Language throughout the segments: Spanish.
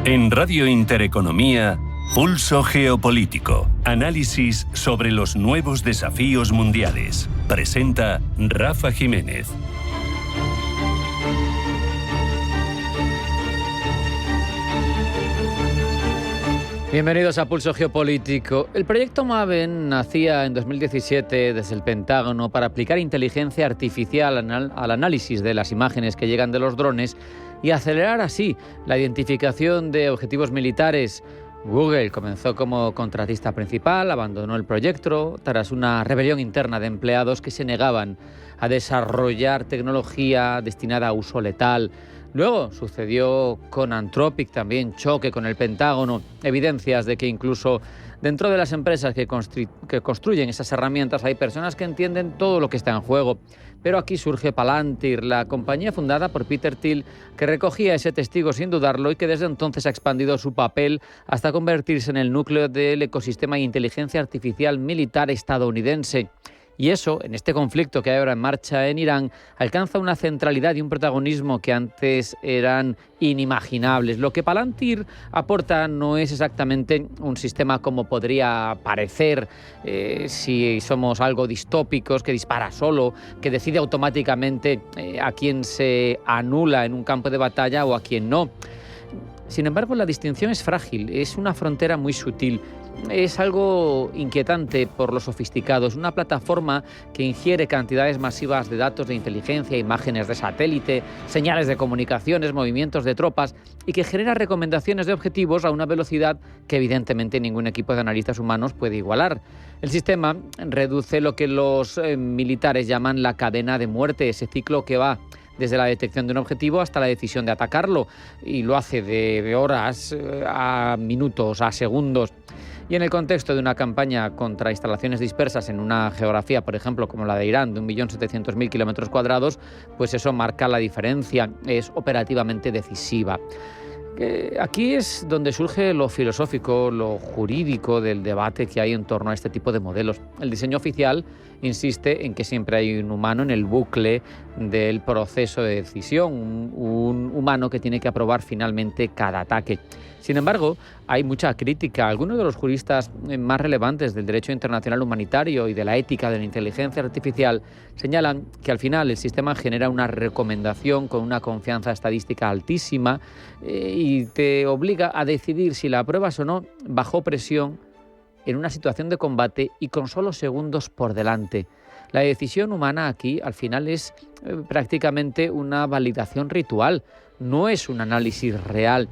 En Radio Intereconomía, Pulso Geopolítico. Análisis sobre los nuevos desafíos mundiales. Presenta Rafa Jiménez. Bienvenidos a Pulso Geopolítico. El proyecto Maven nacía en 2017 desde el Pentágono para aplicar inteligencia artificial al análisis de las imágenes que llegan de los drones y acelerar así la identificación de objetivos militares. Google comenzó como contratista principal, abandonó el proyecto tras una rebelión interna de empleados que se negaban a desarrollar tecnología destinada a uso letal. Luego sucedió con Anthropic, también choque con el Pentágono, evidencias de que incluso dentro de las empresas que construyen esas herramientas hay personas que entienden todo lo que está en juego. Pero aquí surge Palantir, la compañía fundada por Peter Thiel, que recogía ese testigo sin dudarlo y que desde entonces ha expandido su papel hasta convertirse en el núcleo del ecosistema de inteligencia artificial militar estadounidense. Y eso, en este conflicto que hay ahora en marcha en Irán, alcanza una centralidad y un protagonismo que antes eran inimaginables. Lo que Palantir aporta no es exactamente un sistema como podría parecer si somos algo distópicos, que dispara solo, que decide automáticamente a quién se anula en un campo de batalla o a quién no. Sin embargo, la distinción es frágil, es una frontera muy sutil. Es algo inquietante por lo sofisticado. Es una plataforma que ingiere cantidades masivas de datos de inteligencia, imágenes de satélite, señales de comunicaciones, movimientos de tropas y que genera recomendaciones de objetivos a una velocidad que evidentemente ningún equipo de analistas humanos puede igualar. El sistema reduce lo que los militares llaman la cadena de muerte, ese ciclo que va desde la detección de un objetivo hasta la decisión de atacarlo, y lo hace de horas a minutos, a segundos. Y en el contexto de una campaña contra instalaciones dispersas en una geografía, por ejemplo, como la de Irán, de 1.700.000 kilómetros cuadrados, pues eso marca la diferencia, es operativamente decisiva. Aquí es donde surge lo filosófico, lo jurídico del debate que hay en torno a este tipo de modelos. El diseño oficial insiste en que siempre hay un humano en el bucle del proceso de decisión, un humano que tiene que aprobar finalmente cada ataque. Sin embargo, hay mucha crítica. Algunos de los juristas más relevantes del derecho internacional humanitario y de la ética de la inteligencia artificial señalan que al final el sistema genera una recomendación con una confianza estadística altísima y te obliga a decidir si la apruebas o no bajo presión en una situación de combate y con solo segundos por delante. La decisión humana aquí al final es prácticamente una validación ritual, no es un análisis real.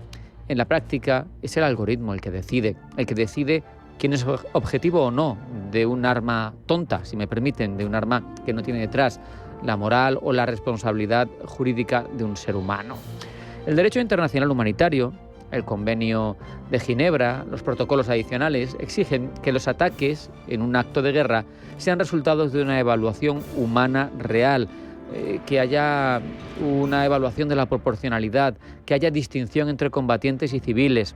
En la práctica es el algoritmo el que decide quién es objetivo o no de un arma tonta, si me permiten, de un arma que no tiene detrás la moral o la responsabilidad jurídica de un ser humano. El derecho internacional humanitario, el Convenio de Ginebra, los protocolos adicionales, exigen que los ataques en un acto de guerra sean resultados de una evaluación humana real, que haya una evaluación de la proporcionalidad, que haya distinción entre combatientes y civiles.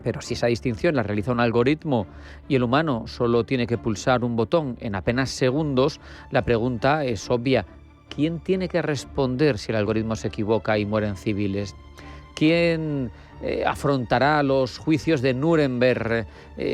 Pero si esa distinción la realiza un algoritmo y el humano solo tiene que pulsar un botón en apenas segundos, la pregunta es obvia. ¿Quién tiene que responder si el algoritmo se equivoca y mueren civiles? ¿Quién afrontará los juicios de Nuremberg,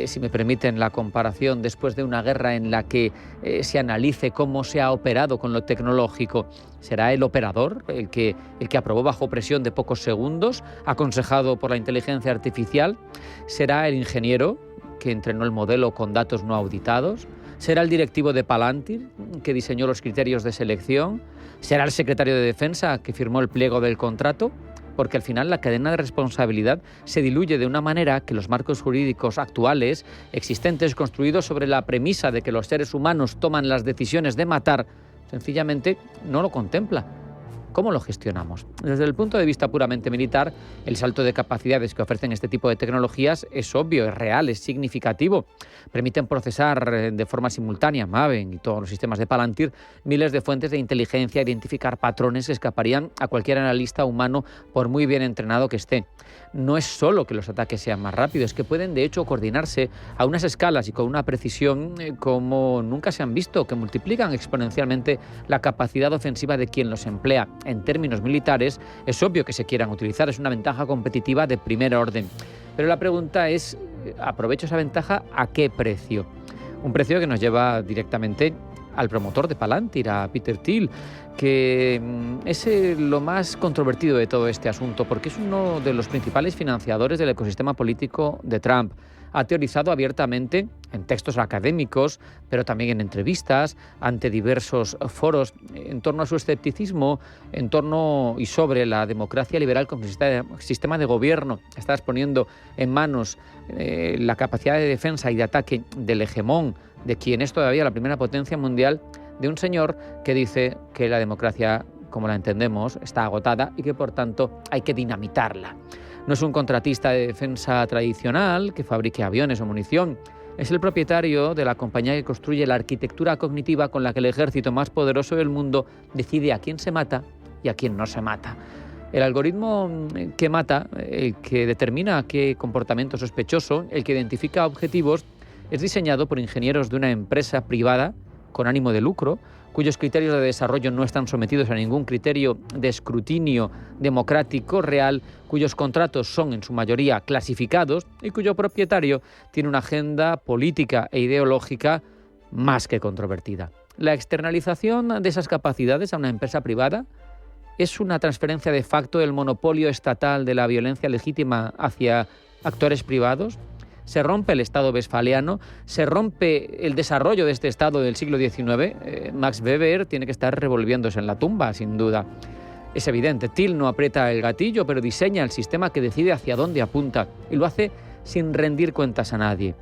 si me permiten la comparación, después de una guerra en la que se analice cómo se ha operado con lo tecnológico? ¿Será el operador el que aprobó bajo presión de pocos segundos, aconsejado por la inteligencia artificial? ¿Será el ingeniero que entrenó el modelo con datos no auditados? ¿Será el directivo de Palantir que diseñó los criterios de selección? ¿Será el secretario de Defensa que firmó el pliego del contrato? Porque al final la cadena de responsabilidad se diluye de una manera que los marcos jurídicos actuales, existentes, construidos sobre la premisa de que los seres humanos toman las decisiones de matar, sencillamente no lo contempla. ¿Cómo lo gestionamos? Desde el punto de vista puramente militar, el salto de capacidades que ofrecen este tipo de tecnologías es obvio, es real, es significativo. Permiten procesar de forma simultánea, Maven y todos los sistemas de Palantir, miles de fuentes de inteligencia, identificar patrones que escaparían a cualquier analista humano por muy bien entrenado que esté. No es solo que los ataques sean más rápidos, es que pueden de hecho coordinarse a unas escalas y con una precisión como nunca se han visto, que multiplican exponencialmente la capacidad ofensiva de quien los emplea. en términos militares, es obvio que se quieran utilizar, es una ventaja competitiva de primer orden. Pero la pregunta es, ¿aprovecho esa ventaja a qué precio? Un precio que nos lleva directamente al promotor de Palantir, a Peter Thiel, que es lo más controvertido de todo este asunto, porque es uno de los principales financiadores del ecosistema político de Trump. Ha teorizado abiertamente en textos académicos, pero también en entrevistas, ante diversos foros, en torno a su escepticismo, en torno y sobre la democracia liberal como sistema de gobierno. Está exponiendo en manos la capacidad de defensa y de ataque del hegemón, de quien es todavía la primera potencia mundial, de un señor que dice que la democracia, como la entendemos, está agotada y que por tanto hay que dinamitarla. No es un contratista de defensa tradicional que fabrique aviones o munición. Es el propietario de la compañía que construye la arquitectura cognitiva con la que el ejército más poderoso del mundo decide a quién se mata y a quién no se mata. El algoritmo que mata, el que determina qué comportamiento sospechoso, el que identifica objetivos, es diseñado por ingenieros de una empresa privada con ánimo de lucro, cuyos criterios de desarrollo no están sometidos a ningún criterio de escrutinio democrático real, cuyos contratos son en su mayoría clasificados y cuyo propietario tiene una agenda política e ideológica más que controvertida. La externalización de esas capacidades a una empresa privada es una transferencia de facto del monopolio estatal de la violencia legítima hacia actores privados. Se rompe el Estado westfaliano, se rompe el desarrollo de este Estado del siglo XIX. Max Weber tiene que estar revolviéndose en la tumba, sin duda. Es evidente, Thiel no aprieta el gatillo, pero diseña el sistema que decide hacia dónde apunta y lo hace sin rendir cuentas a nadie.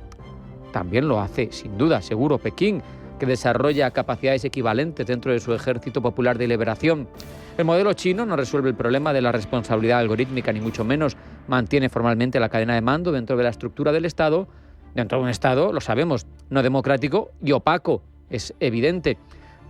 También lo hace, sin duda, seguro, Pekín, que desarrolla capacidades equivalentes dentro de su Ejército Popular de Liberación. El modelo chino no resuelve el problema de la responsabilidad algorítmica, ni mucho menos mantiene formalmente la cadena de mando dentro de la estructura del Estado, dentro de un Estado, lo sabemos, no democrático y opaco, es evidente.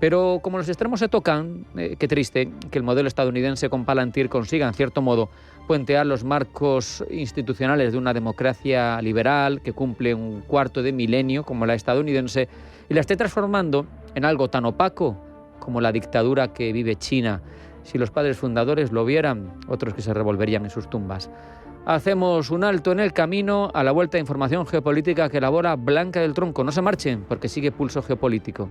Pero como los extremos se tocan, qué triste que el modelo estadounidense con Palantir consiga, en cierto modo, puentear los marcos institucionales de una democracia liberal que cumple un cuarto de milenio como la estadounidense y la esté transformando en algo tan opaco como la dictadura que vive China. Si los padres fundadores lo vieran, otros que se revolverían en sus tumbas. Hacemos un alto en el camino a la vuelta de información geopolítica que elabora Blanca del Tronco. No se marchen, porque sigue Pulso Geopolítico.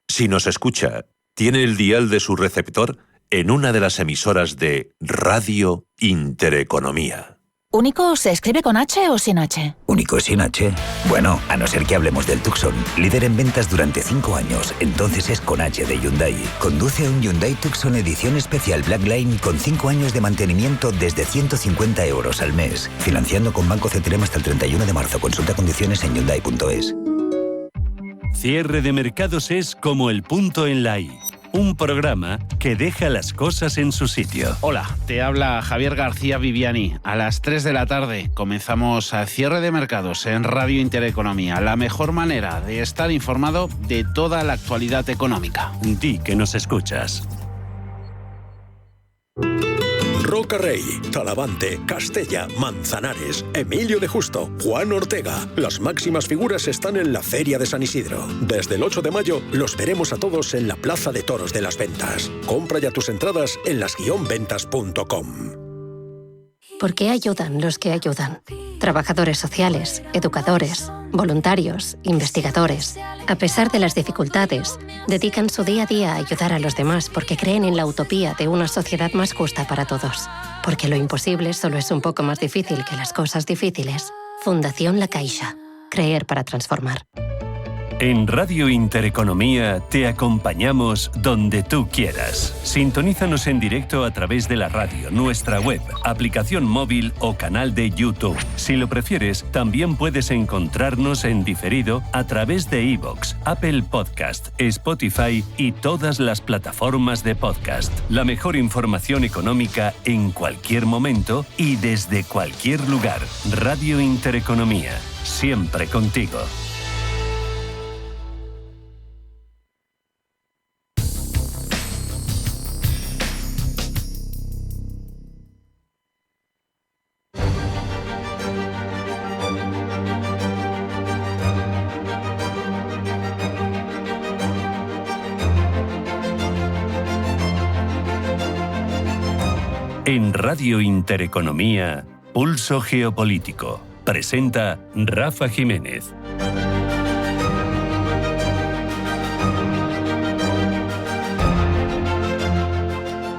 Si nos escucha, tiene el dial de su receptor en una de las emisoras de Radio Intereconomía. ¿Único se escribe con H o sin H? ¿Único sin H? Bueno, a no ser que hablemos del Tucson, líder en ventas durante 5 años, entonces es con H de Hyundai. Conduce un Hyundai Tucson edición especial Black Line con 5 años de mantenimiento desde 150 € al mes. Financiando con Banco CTLM hasta el 31 de marzo. Consulta condiciones en Hyundai.es. Cierre de mercados es como el punto en la I. Un programa que deja las cosas en su sitio. Hola, te habla Javier García Viviani. A las 3 de la tarde comenzamos a Cierre de Mercados en Radio Intereconomía. La mejor manera de estar informado de toda la actualidad económica. Di que nos escuchas. Rocarrey, Talavante, Castella, Manzanares, Emilio de Justo, Juan Ortega. Las máximas figuras están en la Feria de San Isidro. Desde el 8 de mayo los veremos a todos en la Plaza de Toros de las Ventas. Compra ya tus entradas en las-ventas.com. ¿Por qué ayudan los que ayudan? Trabajadores sociales, educadores, voluntarios, investigadores. A pesar de las dificultades, dedican su día a día a ayudar a los demás porque creen en la utopía de una sociedad más justa para todos. Porque lo imposible solo es un poco más difícil que las cosas difíciles. Fundación La Caixa. Creer para transformar. En Radio Intereconomía te acompañamos donde tú quieras. Sintonízanos en directo a través de la radio, nuestra web, aplicación móvil o canal de YouTube. Si lo prefieres, también puedes encontrarnos en diferido a través de iVoox, Apple Podcast, Spotify y todas las plataformas de podcast. La mejor información económica en cualquier momento y desde cualquier lugar. Radio Intereconomía, siempre contigo. En Radio Intereconomía, Pulso Geopolítico. Presenta Rafa Jiménez.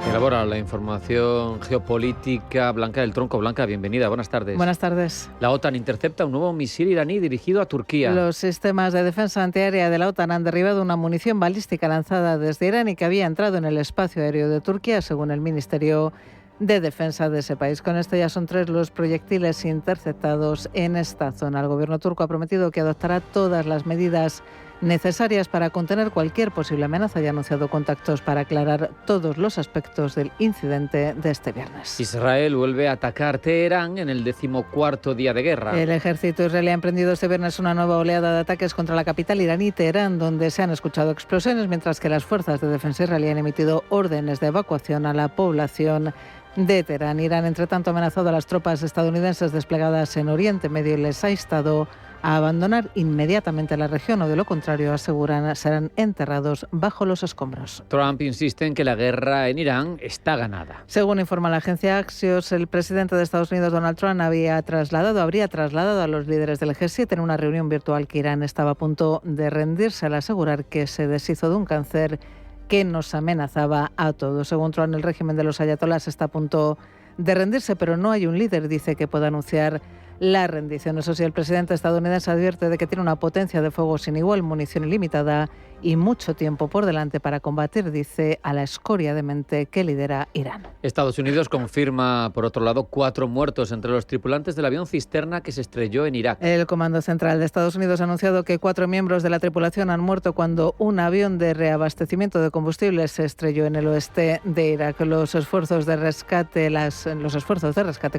Elabora la información geopolítica Blanca del Tronco. Blanca, bienvenida, buenas tardes. Buenas tardes. La OTAN intercepta un nuevo misil iraní dirigido a Turquía. Los sistemas de defensa antiaérea de la OTAN han derribado una munición balística lanzada desde Irán y que había entrado en el espacio aéreo de Turquía, según el Ministerio de Defensa de ese país. Con esto ya son 3 los proyectiles interceptados en esta zona. El gobierno turco ha prometido que adoptará todas las medidas necesarias para contener cualquier posible amenaza y ha anunciado contactos para aclarar todos los aspectos del incidente de este viernes. Israel vuelve a atacar Teherán en el 14º día de guerra. El ejército israelí ha emprendido este viernes una nueva oleada de ataques contra la capital iraní, Teherán, donde se han escuchado explosiones, mientras que las fuerzas de defensa israelí han emitido órdenes de evacuación a la población de Teherán. Irán, entre tanto, ha amenazado a las tropas estadounidenses desplegadas en Oriente Medio y les ha instado a abandonar inmediatamente la región o, de lo contrario, aseguran, serán enterrados bajo los escombros. Trump insiste en que la guerra en Irán está ganada. Según informa la agencia Axios, el presidente de Estados Unidos, Donald Trump, habría trasladado a los líderes del G7 en una reunión virtual que Irán estaba a punto de rendirse al asegurar que se deshizo de un cáncer que nos amenazaba a todos. Según Trump, el régimen de los ayatolás está a punto de rendirse, pero no hay un líder, dice, que pueda anunciar la rendición. Eso sí, el presidente estadounidense advierte de que tiene una potencia de fuego sin igual, munición ilimitada y mucho tiempo por delante para combatir, dice, a la escoria de mente que lidera Irán. Estados Unidos confirma, por otro lado, 4 muertos entre los tripulantes del avión cisterna que se estrelló en Irak. El Comando Central de Estados Unidos ha anunciado que 4 miembros de la tripulación han muerto cuando un avión de reabastecimiento de combustible se estrelló en el oeste de Irak. Los esfuerzos de rescate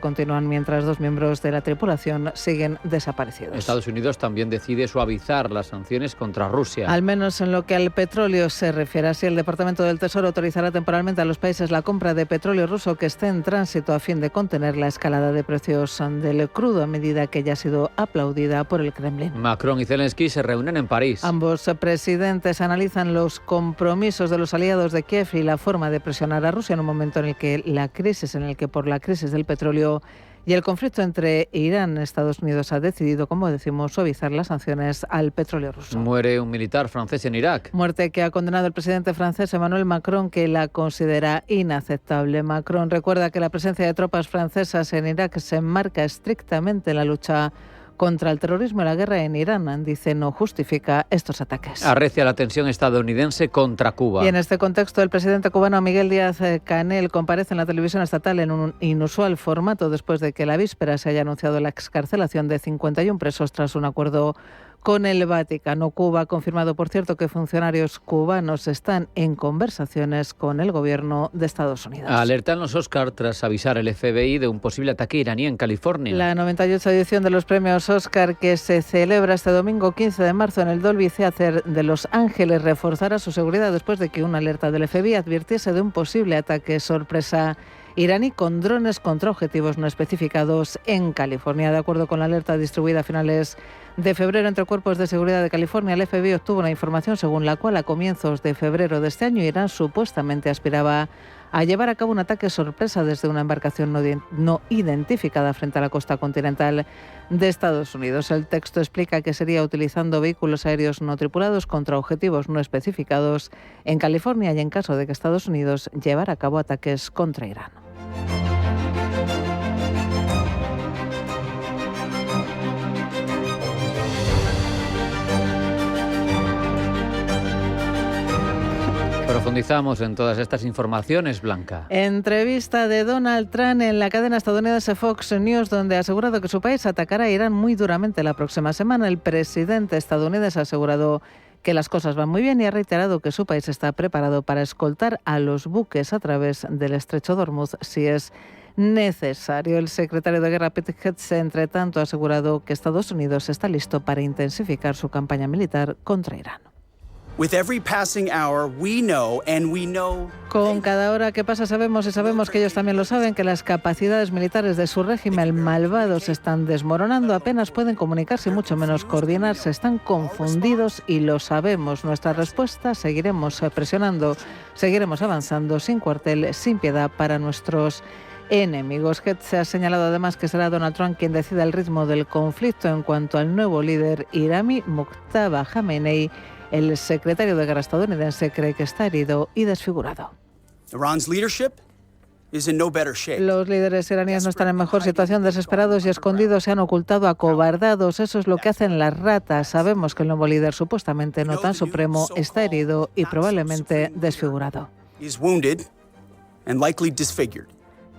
continúan mientras 2 miembros de la tripulación siguen desaparecidos. Estados Unidos también decide suavizar las sanciones contra Rusia. Al menos en lo que al petróleo se refiere. Así, el Departamento del Tesoro autorizará temporalmente a los países la compra de petróleo ruso que esté en tránsito a fin de contener la escalada de precios del crudo, a medida que ya ha sido aplaudida por el Kremlin. Macron y Zelensky se reúnen en París. Ambos presidentes analizan los compromisos de los aliados de Kiev y la forma de presionar a Rusia en un momento en el que por la crisis del petróleo y el conflicto entre Irán y Estados Unidos ha decidido, como decimos, suavizar las sanciones al petróleo ruso. Muere un militar francés en Irak. Muerte que ha condenado el presidente francés Emmanuel Macron, que la considera inaceptable. Macron recuerda que la presencia de tropas francesas en Irak se enmarca estrictamente en la lucha contra el terrorismo y la guerra en Irán. Dice, no justifica estos ataques. Arrecia la tensión estadounidense contra Cuba. Y en este contexto, el presidente cubano Miguel Díaz-Canel comparece en la televisión estatal en un inusual formato después de que la víspera se haya anunciado la excarcelación de 51 presos tras un acuerdo con el Vaticano. Cuba ha confirmado, por cierto, que funcionarios cubanos están en conversaciones con el gobierno de Estados Unidos. Alertan los Oscar tras avisar el FBI de un posible ataque iraní en California. La 98 edición de los premios Oscar, que se celebra este domingo 15 de marzo en el Dolby Theater de Los Ángeles, reforzará su seguridad después de que una alerta del FBI advirtiese de un posible ataque sorpresa iraní con drones contra objetivos no especificados en California. De acuerdo con la alerta distribuida a finales de febrero entre cuerpos de seguridad de California, el FBI obtuvo una información según la cual a comienzos de febrero de este año Irán supuestamente aspiraba a llevar a cabo un ataque sorpresa desde una embarcación no identificada frente a la costa continental de Estados Unidos. El texto explica que sería utilizando vehículos aéreos no tripulados contra objetivos no especificados en California y en caso de que Estados Unidos llevara a cabo ataques contra Irán. Profundizamos en todas estas informaciones, Blanca. Entrevista de Donald Trump en la cadena estadounidense Fox News, donde ha asegurado que su país atacará a Irán muy duramente la próxima semana. El presidente estadounidense ha asegurado que las cosas van muy bien y ha reiterado que su país está preparado para escoltar a los buques a través del estrecho de Hormuz si es necesario. El secretario de Guerra Pete Hegseth, entre tanto, ha asegurado que Estados Unidos está listo para intensificar su campaña militar contra Irán. Con cada hora que pasa sabemos que ellos también lo saben, que las capacidades militares de su régimen malvado se están desmoronando, apenas pueden comunicarse y mucho menos coordinarse, están confundidos y lo sabemos. Nuestra respuesta: seguiremos presionando, seguiremos avanzando sin cuartel, sin piedad para nuestros enemigos. Se ha señalado además que será Donald Trump quien decida el ritmo del conflicto. En cuanto al nuevo líder iraní, Mojtaba Khamenei, el secretario de Guerra estadounidense, cree que está herido y desfigurado. Los líderes iraníes no están en mejor situación, desesperados y escondidos, se han ocultado acobardados. Eso es lo que hacen las ratas. Sabemos que el nuevo líder, supuestamente no tan supremo, está herido y probablemente desfigurado.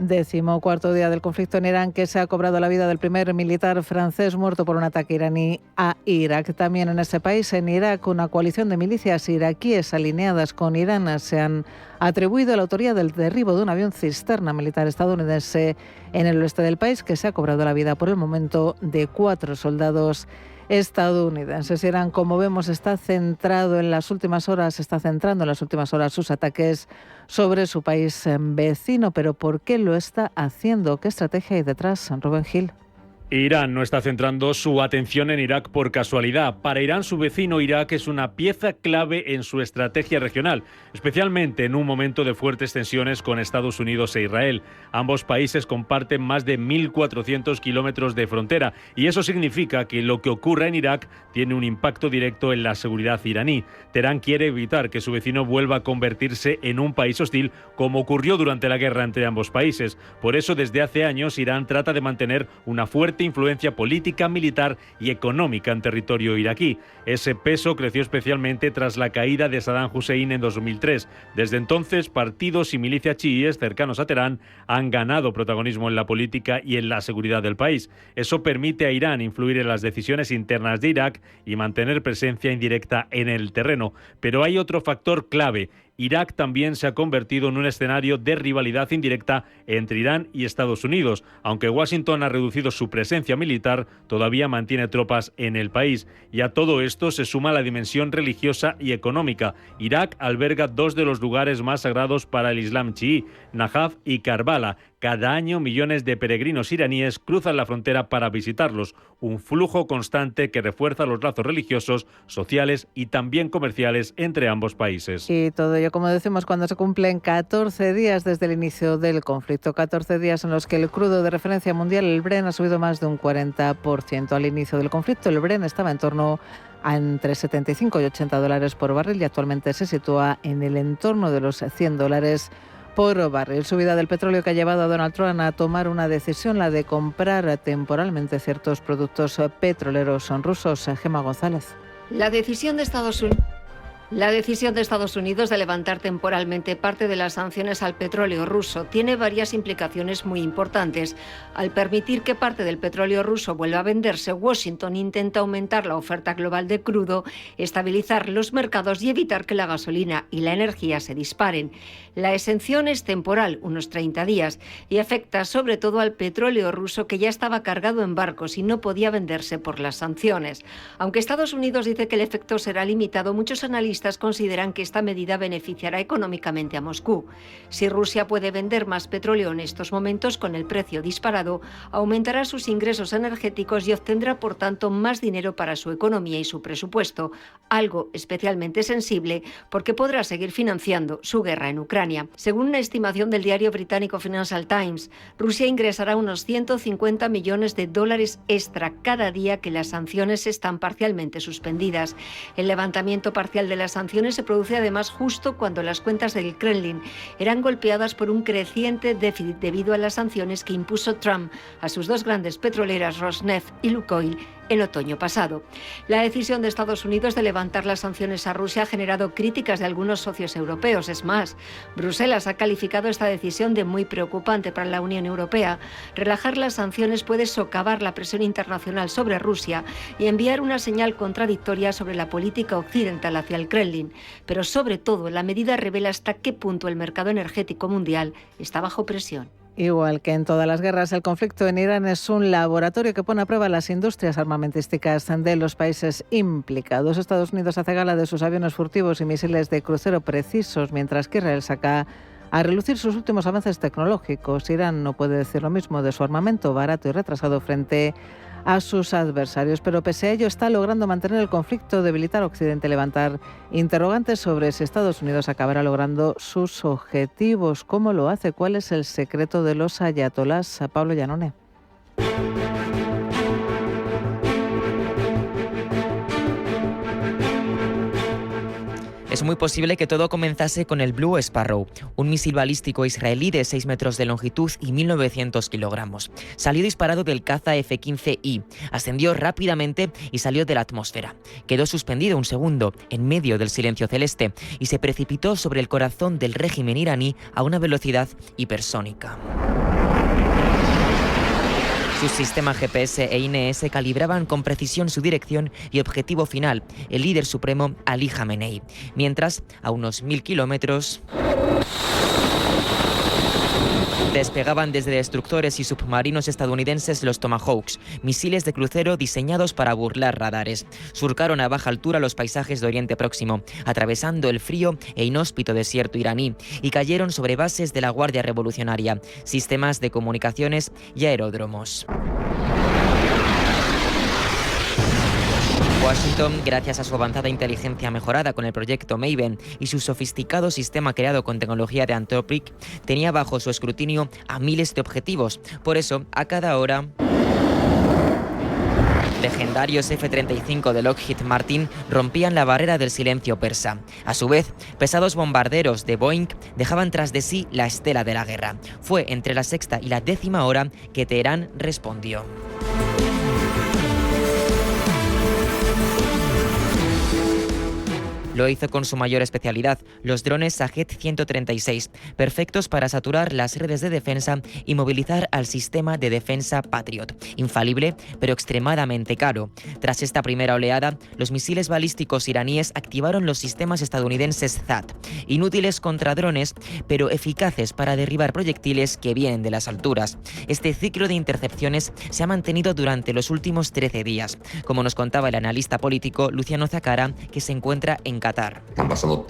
14º día del conflicto en Irán, que se ha cobrado la vida del primer militar francés muerto por un ataque iraní a Irak. También en ese país, en Irak, una coalición de milicias iraquíes alineadas con Irán se han atribuido la autoría del derribo de un avión cisterna militar estadounidense en el oeste del país, que se ha cobrado la vida por el momento de 4 soldados estadounidenses. Irán, como vemos, está centrando en las últimas horas sus ataques sobre su país vecino. Pero ¿por qué lo está haciendo? ¿Qué estrategia hay detrás, Rubén Gil? Irán no está centrando su atención en Irak por casualidad. Para Irán, su vecino Irak es una pieza clave en su estrategia regional, especialmente en un momento de fuertes tensiones con Estados Unidos e Israel. Ambos países comparten más de 1.400 kilómetros de frontera y eso significa que lo que ocurra en Irak tiene un impacto directo en la seguridad iraní. Teherán quiere evitar que su vecino vuelva a convertirse en un país hostil, como ocurrió durante la guerra entre ambos países. Por eso, desde hace años, Irán trata de mantener una fuerte influencia política, militar y económica en territorio iraquí. Ese peso creció especialmente tras la caída de Saddam Hussein en 2003. Desde entonces, partidos y milicias chiíes cercanos a Teherán han ganado protagonismo en la política y en la seguridad del país. Eso permite a Irán influir en las decisiones internas de Irak y mantener presencia indirecta en el terreno. Pero hay otro factor clave. Irak también se ha convertido en un escenario de rivalidad indirecta entre Irán y Estados Unidos. Aunque Washington ha reducido su presencia militar, todavía mantiene tropas en el país. Y a todo esto se suma la dimensión religiosa y económica. Irak alberga 2 de los lugares más sagrados para el Islam chií, Najaf y Karbala. Cada año millones de peregrinos iraníes cruzan la frontera para visitarlos, un flujo constante que refuerza los lazos religiosos, sociales y también comerciales entre ambos países. Y todo ello, como decimos, cuando se cumplen 14 días desde el inicio del conflicto, 14 días en los que el crudo de referencia mundial, el Brent, ha subido más de un 40%. Al inicio del conflicto, el Brent estaba en torno a entre 75 y $80 por barril y actualmente se sitúa en el entorno de los $100 por barril. Subida del petróleo que ha llevado a Donald Trump a tomar una decisión, la de comprar temporalmente ciertos productos petroleros rusos. Gemma González. La decisión de Estados Unidos de levantar temporalmente parte de las sanciones al petróleo ruso tiene varias implicaciones muy importantes. Al permitir que parte del petróleo ruso vuelva a venderse, Washington intenta aumentar la oferta global de crudo, estabilizar los mercados y evitar que la gasolina y la energía se disparen. La exención es temporal, unos 30 días, y afecta sobre todo al petróleo ruso, que ya estaba cargado en barcos y no podía venderse por las sanciones. Aunque Estados Unidos dice que el efecto será limitado, muchos analistas consideran que esta medida beneficiará económicamente a Moscú. Si Rusia puede vender más petróleo en estos momentos con el precio disparado, aumentará sus ingresos energéticos y obtendrá, por tanto, más dinero para su economía y su presupuesto, algo especialmente sensible porque podrá seguir financiando su guerra en Ucrania. Según una estimación del diario británico Financial Times, Rusia ingresará unos $150 millones extra cada día que las sanciones están parcialmente suspendidas. El levantamiento parcial de las sanciones se produce además justo cuando las cuentas del Kremlin eran golpeadas por un creciente déficit debido a las sanciones que impuso Trump a sus 2 grandes petroleras, Rosneft y Lukoil, el otoño pasado. La decisión de Estados Unidos de levantar las sanciones a Rusia ha generado críticas de algunos socios europeos. Es más, Bruselas ha calificado esta decisión de muy preocupante para la Unión Europea. Relajar las sanciones puede socavar la presión internacional sobre Rusia y enviar una señal contradictoria sobre la política occidental hacia el Kremlin. Pero sobre todo, la medida revela hasta qué punto el mercado energético mundial está bajo presión. Igual que en todas las guerras, el conflicto en Irán es un laboratorio que pone a prueba las industrias armamentísticas de los países implicados. Estados Unidos hace gala de sus aviones furtivos y misiles de crucero precisos, mientras que Israel saca a relucir sus últimos avances tecnológicos. Irán no puede decir lo mismo de su armamento barato y retrasado frente a sus adversarios. Pero pese a ello está logrando mantener el conflicto, debilitar a Occidente, levantar interrogantes sobre si Estados Unidos acabará logrando sus objetivos. ¿Cómo lo hace? ¿Cuál es el secreto de los ayatolás? A Pablo Llanone. Es muy posible que todo comenzase con el Blue Sparrow, un misil balístico israelí de 6 metros de longitud y 1.900 kilogramos. Salió disparado del caza F-15I, ascendió rápidamente y salió de la atmósfera. Quedó suspendido un segundo en medio del silencio celeste y se precipitó sobre el corazón del régimen iraní a una velocidad hipersónica. Sus sistemas GPS e INS calibraban con precisión su dirección y objetivo final, el líder supremo Ali Khamenei. Mientras, a unos 1.000 kilómetros, despegaban desde destructores y submarinos estadounidenses los Tomahawks, misiles de crucero diseñados para burlar radares. Surcaron a baja altura los paisajes de Oriente Próximo, atravesando el frío e inhóspito desierto iraní, y cayeron sobre bases de la Guardia Revolucionaria, sistemas de comunicaciones y aeródromos. Washington, gracias a su avanzada inteligencia mejorada con el proyecto Maven y su sofisticado sistema creado con tecnología de Anthropic, tenía bajo su escrutinio a miles de objetivos. Por eso, a cada hora, legendarios F-35 de Lockheed Martin rompían la barrera del silencio persa. A su vez, pesados bombarderos de Boeing dejaban tras de sí la estela de la guerra. Fue entre la 6ª y la 10ª hora que Teherán respondió. Lo hizo con su mayor especialidad, los drones Shahed-136, perfectos para saturar las redes de defensa y movilizar al sistema de defensa Patriot. Infalible, pero extremadamente caro. Tras esta primera oleada, los misiles balísticos iraníes activaron los sistemas estadounidenses THAAD, inútiles contra drones, pero eficaces para derribar proyectiles que vienen de las alturas. Este ciclo de intercepciones se ha mantenido durante los últimos 13 días, como nos contaba el analista político Luciano Zacara, que se encuentra en Qatar. Están pasando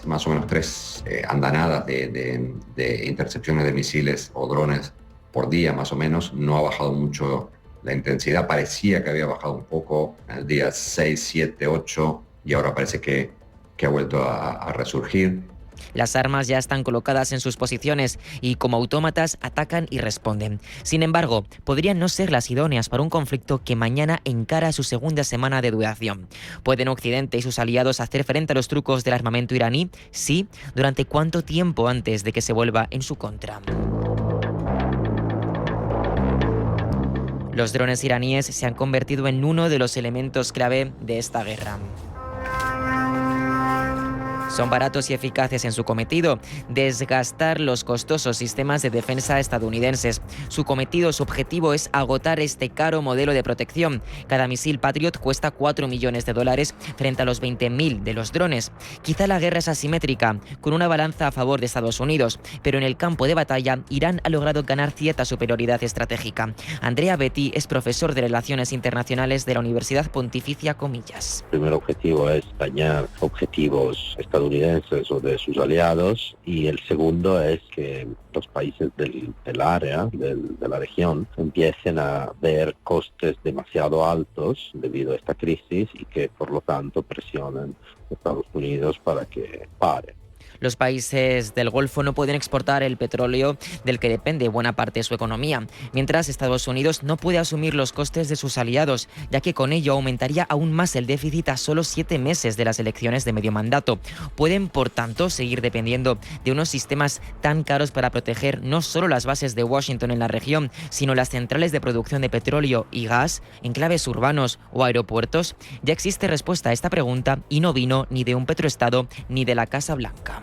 más o menos tres andanadas de intercepciones de misiles o drones por día, más o menos. No ha bajado mucho la intensidad, parecía que había bajado un poco en el día 6, 7, 8 y ahora parece que ha vuelto a resurgir. Las armas ya están colocadas en sus posiciones y, como autómatas, atacan y responden. Sin embargo, podrían no ser las idóneas para un conflicto que mañana encara su segunda semana de duración. ¿Pueden Occidente y sus aliados hacer frente a los trucos del armamento iraní? Sí. ¿Durante cuánto tiempo antes de que se vuelva en su contra? Los drones iraníes se han convertido en uno de los elementos clave de esta guerra. Son baratos y eficaces en su cometido, desgastar los costosos sistemas de defensa estadounidenses. Su objetivo es agotar este caro modelo de protección. Cada misil Patriot cuesta $4 millones frente a los 20.000 de los drones. Quizá la guerra es asimétrica, con una balanza a favor de Estados Unidos, pero en el campo de batalla, Irán ha logrado ganar cierta superioridad estratégica. Andrea Betti es profesor de Relaciones Internacionales de la Universidad Pontificia Comillas. El primer objetivo es dañar objetivos estadounidenses o de sus aliados, y el segundo es que los países del área, de la región, empiecen a ver costes demasiado altos debido a esta crisis y que por lo tanto presionen a Estados Unidos para que pare. Los países del Golfo no pueden exportar el petróleo del que depende buena parte de su economía, mientras Estados Unidos no puede asumir los costes de sus aliados, ya que con ello aumentaría aún más el déficit a solo 7 meses de las elecciones de medio mandato. Pueden, por tanto, seguir dependiendo de unos sistemas tan caros para proteger no solo las bases de Washington en la región, sino las centrales de producción de petróleo y gas, enclaves urbanos o aeropuertos. Ya existe respuesta a esta pregunta y no vino ni de un petroestado ni de la Casa Blanca.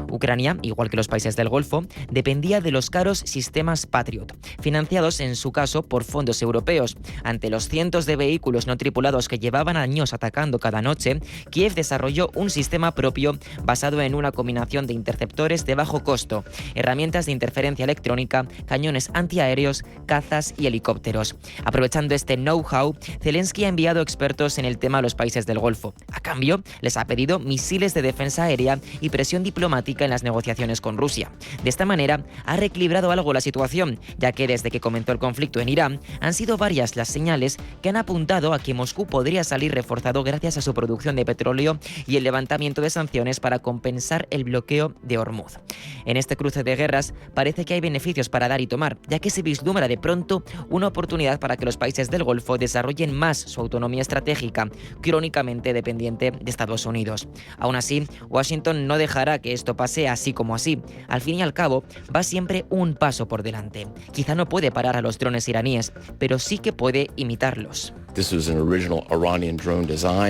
Ucrania, igual que los países del Golfo, dependía de los caros sistemas Patriot, financiados en su caso por fondos europeos. Ante los cientos de vehículos no tripulados que llevaban años atacando cada noche, Kiev desarrolló un sistema propio basado en una combinación de interceptores de bajo costo, herramientas de interferencia electrónica, cañones antiaéreos, cazas y helicópteros. Aprovechando este know-how, Zelensky ha enviado expertos en el tema a los países del Golfo. A cambio, les ha pedido misiles de defensa aérea y presión diplomática en las negociaciones con Rusia. De esta manera, ha reequilibrado algo la situación, ya que desde que comenzó el conflicto en Irán, han sido varias las señales que han apuntado a que Moscú podría salir reforzado gracias a su producción de petróleo y el levantamiento de sanciones para compensar el bloqueo de Hormuz. En este cruce de guerras parece que hay beneficios para dar y tomar, ya que se vislumbra de pronto una oportunidad para que los países del Golfo desarrollen más su autonomía estratégica, crónicamente dependiente de Estados Unidos. Aún así, Washington no dejará que esto pase así como así. Al fin y al cabo, va siempre un paso por delante. Quizá no puede parar a los drones iraníes, pero sí que puede imitarlos.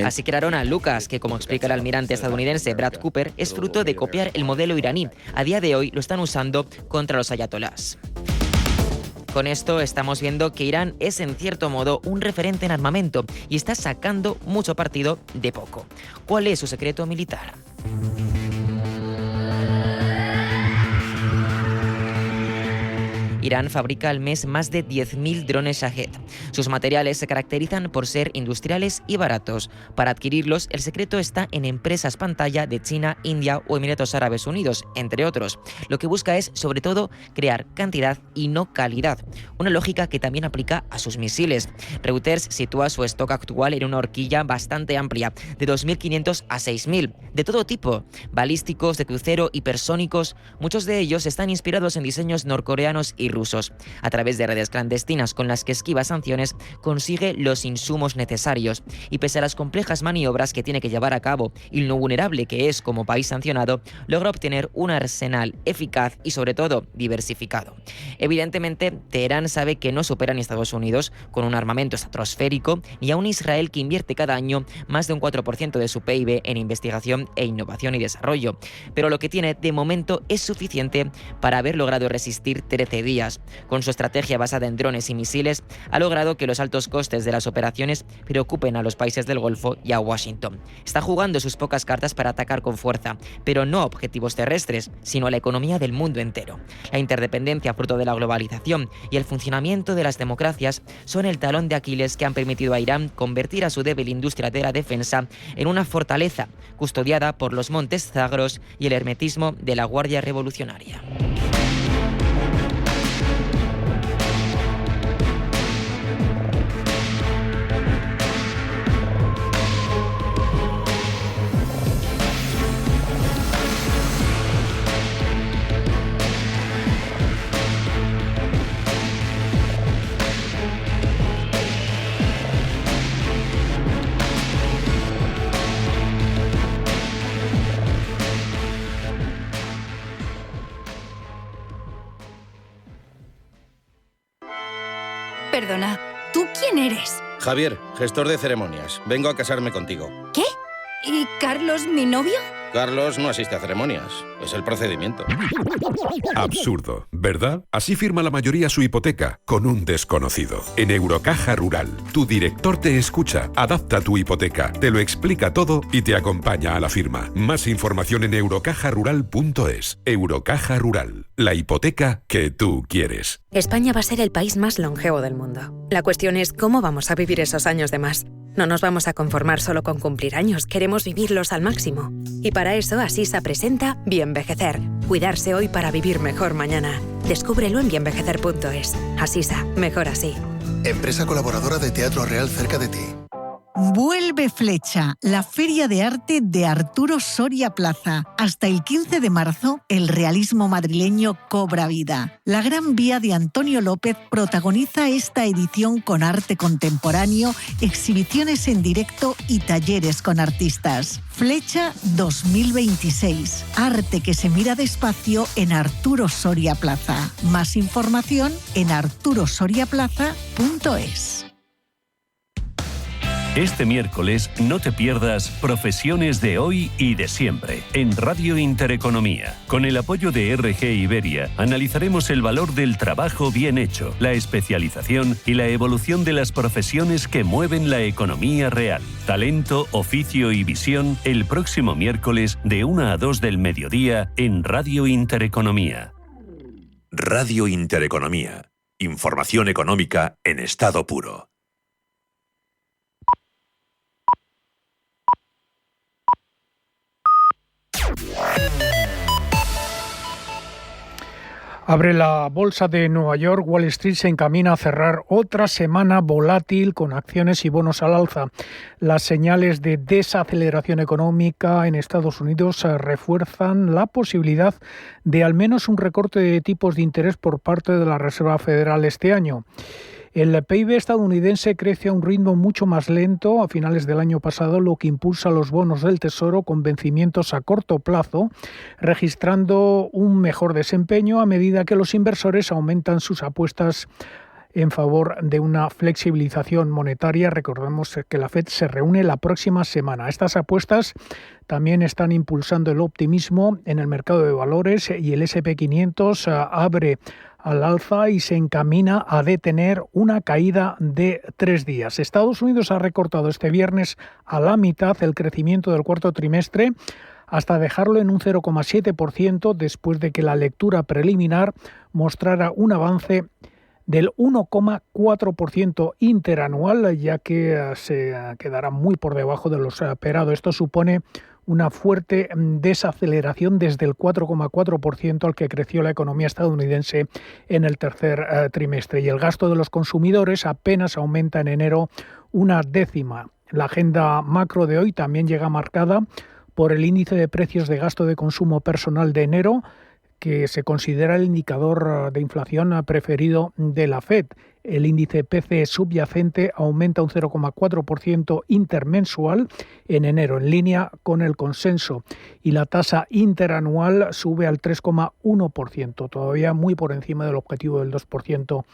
Así crearon a Lucas, que como explica el almirante estadounidense Brad Cooper, es fruto de copiar el modelo iraní. A día de hoy lo están usando contra los ayatolás. Con esto estamos viendo que Irán es en cierto modo un referente en armamento y está sacando mucho partido de poco. ¿Cuál es su secreto militar? Irán fabrica al mes más de 10.000 drones Shahed. Sus materiales se caracterizan por ser industriales y baratos. Para adquirirlos, el secreto está en empresas pantalla de China, India o Emiratos Árabes Unidos, entre otros. Lo que busca es, sobre todo, crear cantidad y no calidad. Una lógica que también aplica a sus misiles. Reuters sitúa su stock actual en una horquilla bastante amplia, de 2.500 a 6.000, de todo tipo, balísticos, de crucero, hipersónicos. Muchos de ellos están inspirados en diseños norcoreanos y rusos. A través de redes clandestinas con las que esquiva sanciones, consigue los insumos necesarios y pese a las complejas maniobras que tiene que llevar a cabo y lo vulnerable que es como país sancionado, logra obtener un arsenal eficaz y sobre todo diversificado. Evidentemente, Teherán sabe que no supera ni a Estados Unidos con un armamento estratosférico ni a un Israel que invierte cada año más de un 4% de su PIB en investigación e innovación y desarrollo, pero lo que tiene de momento es suficiente para haber logrado resistir 13 días. Con su estrategia basada en drones y misiles, ha logrado que los altos costes de las operaciones preocupen a los países del Golfo y a Washington. Está jugando sus pocas cartas para atacar con fuerza, pero no a objetivos terrestres, sino a la economía del mundo entero. La interdependencia fruto de la globalización y el funcionamiento de las democracias son el talón de Aquiles que han permitido a Irán convertir a su débil industria de la defensa en una fortaleza, custodiada por los montes Zagros y el hermetismo de la Guardia Revolucionaria. Perdona, ¿tú quién eres? Javier, gestor de ceremonias. Vengo a casarme contigo. ¿Qué? ¿Y Carlos, mi novio? Carlos no asiste a ceremonias. Es el procedimiento. Absurdo, ¿verdad? Así firma la mayoría su hipoteca, con un desconocido. En Eurocaja Rural, tu director te escucha, adapta tu hipoteca, te lo explica todo y te acompaña a la firma. Más información en eurocajarural.es. Eurocaja Rural, la hipoteca que tú quieres. España va a ser el país más longevo del mundo. La cuestión es cómo vamos a vivir esos años de más. No nos vamos a conformar solo con cumplir años, queremos vivirlos al máximo. Y para eso Asisa presenta Bienvejecer. Cuidarse hoy para vivir mejor mañana. Descúbrelo en bienvejecer.es. Asisa, mejor así. Empresa colaboradora de Teatro Real cerca de ti. Vuelve Flecha, la feria de arte de Arturo Soria Plaza. Hasta el 15 de marzo, el realismo madrileño cobra vida. La Gran Vía de Antonio López protagoniza esta edición con arte contemporáneo, exhibiciones en directo y talleres con artistas. Flecha 2026. Arte que se mira despacio en Arturo Soria Plaza. Más información en arturosoriaplaza.es. Este miércoles no te pierdas Profesiones de hoy y de siempre en Radio Intereconomía. Con el apoyo de RG Iberia analizaremos el valor del trabajo bien hecho, la especialización y la evolución de las profesiones que mueven la economía real. Talento, oficio y visión el próximo miércoles de 1 a 2 del mediodía en Radio Intereconomía. Radio Intereconomía. Información económica en estado puro. Abre la bolsa de Nueva York. Wall Street se encamina a cerrar otra semana volátil con acciones y bonos al alza. Las señales de desaceleración económica en Estados Unidos refuerzan la posibilidad de al menos un recorte de tipos de interés por parte de la Reserva Federal este año. El PIB estadounidense crece a un ritmo mucho más lento a finales del año pasado, lo que impulsa los bonos del Tesoro con vencimientos a corto plazo, registrando un mejor desempeño a medida que los inversores aumentan sus apuestas en favor de una flexibilización monetaria. Recordemos que la FED se reúne la próxima semana. Estas apuestas también están impulsando el optimismo en el mercado de valores y el S&P 500 abre al alza y se encamina a detener una caída de 3 días. Estados Unidos ha recortado este viernes a la mitad el crecimiento del cuarto trimestre hasta dejarlo en un 0,7% después de que la lectura preliminar mostrara un avance del 1,4% interanual, ya que se quedará muy por debajo de lo esperado. Esto supone una fuerte desaceleración desde el 4,4% al que creció la economía estadounidense en el tercer trimestre. Y el gasto de los consumidores apenas aumenta en enero una décima. La agenda macro de hoy también llega marcada por el índice de precios de gasto de consumo personal de enero, que se considera el indicador de inflación preferido de la FED. El índice PCE subyacente aumenta un 0,4% intermensual en enero, en línea con el consenso, y la tasa interanual sube al 3,1%, todavía muy por encima del objetivo del 2%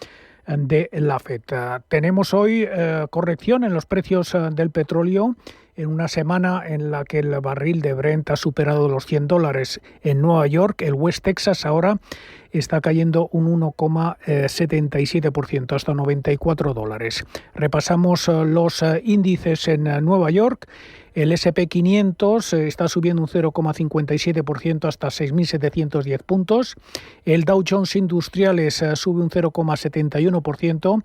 de la FED. Tenemos hoy corrección en los precios del petróleo, en una semana en la que el barril de Brent ha superado los $100 en Nueva York. El West Texas ahora está cayendo un 1,77% hasta $94. Repasamos los índices en Nueva York. El S&P 500 está subiendo un 0,57% hasta 6.710 puntos. El Dow Jones Industriales sube un 0,71%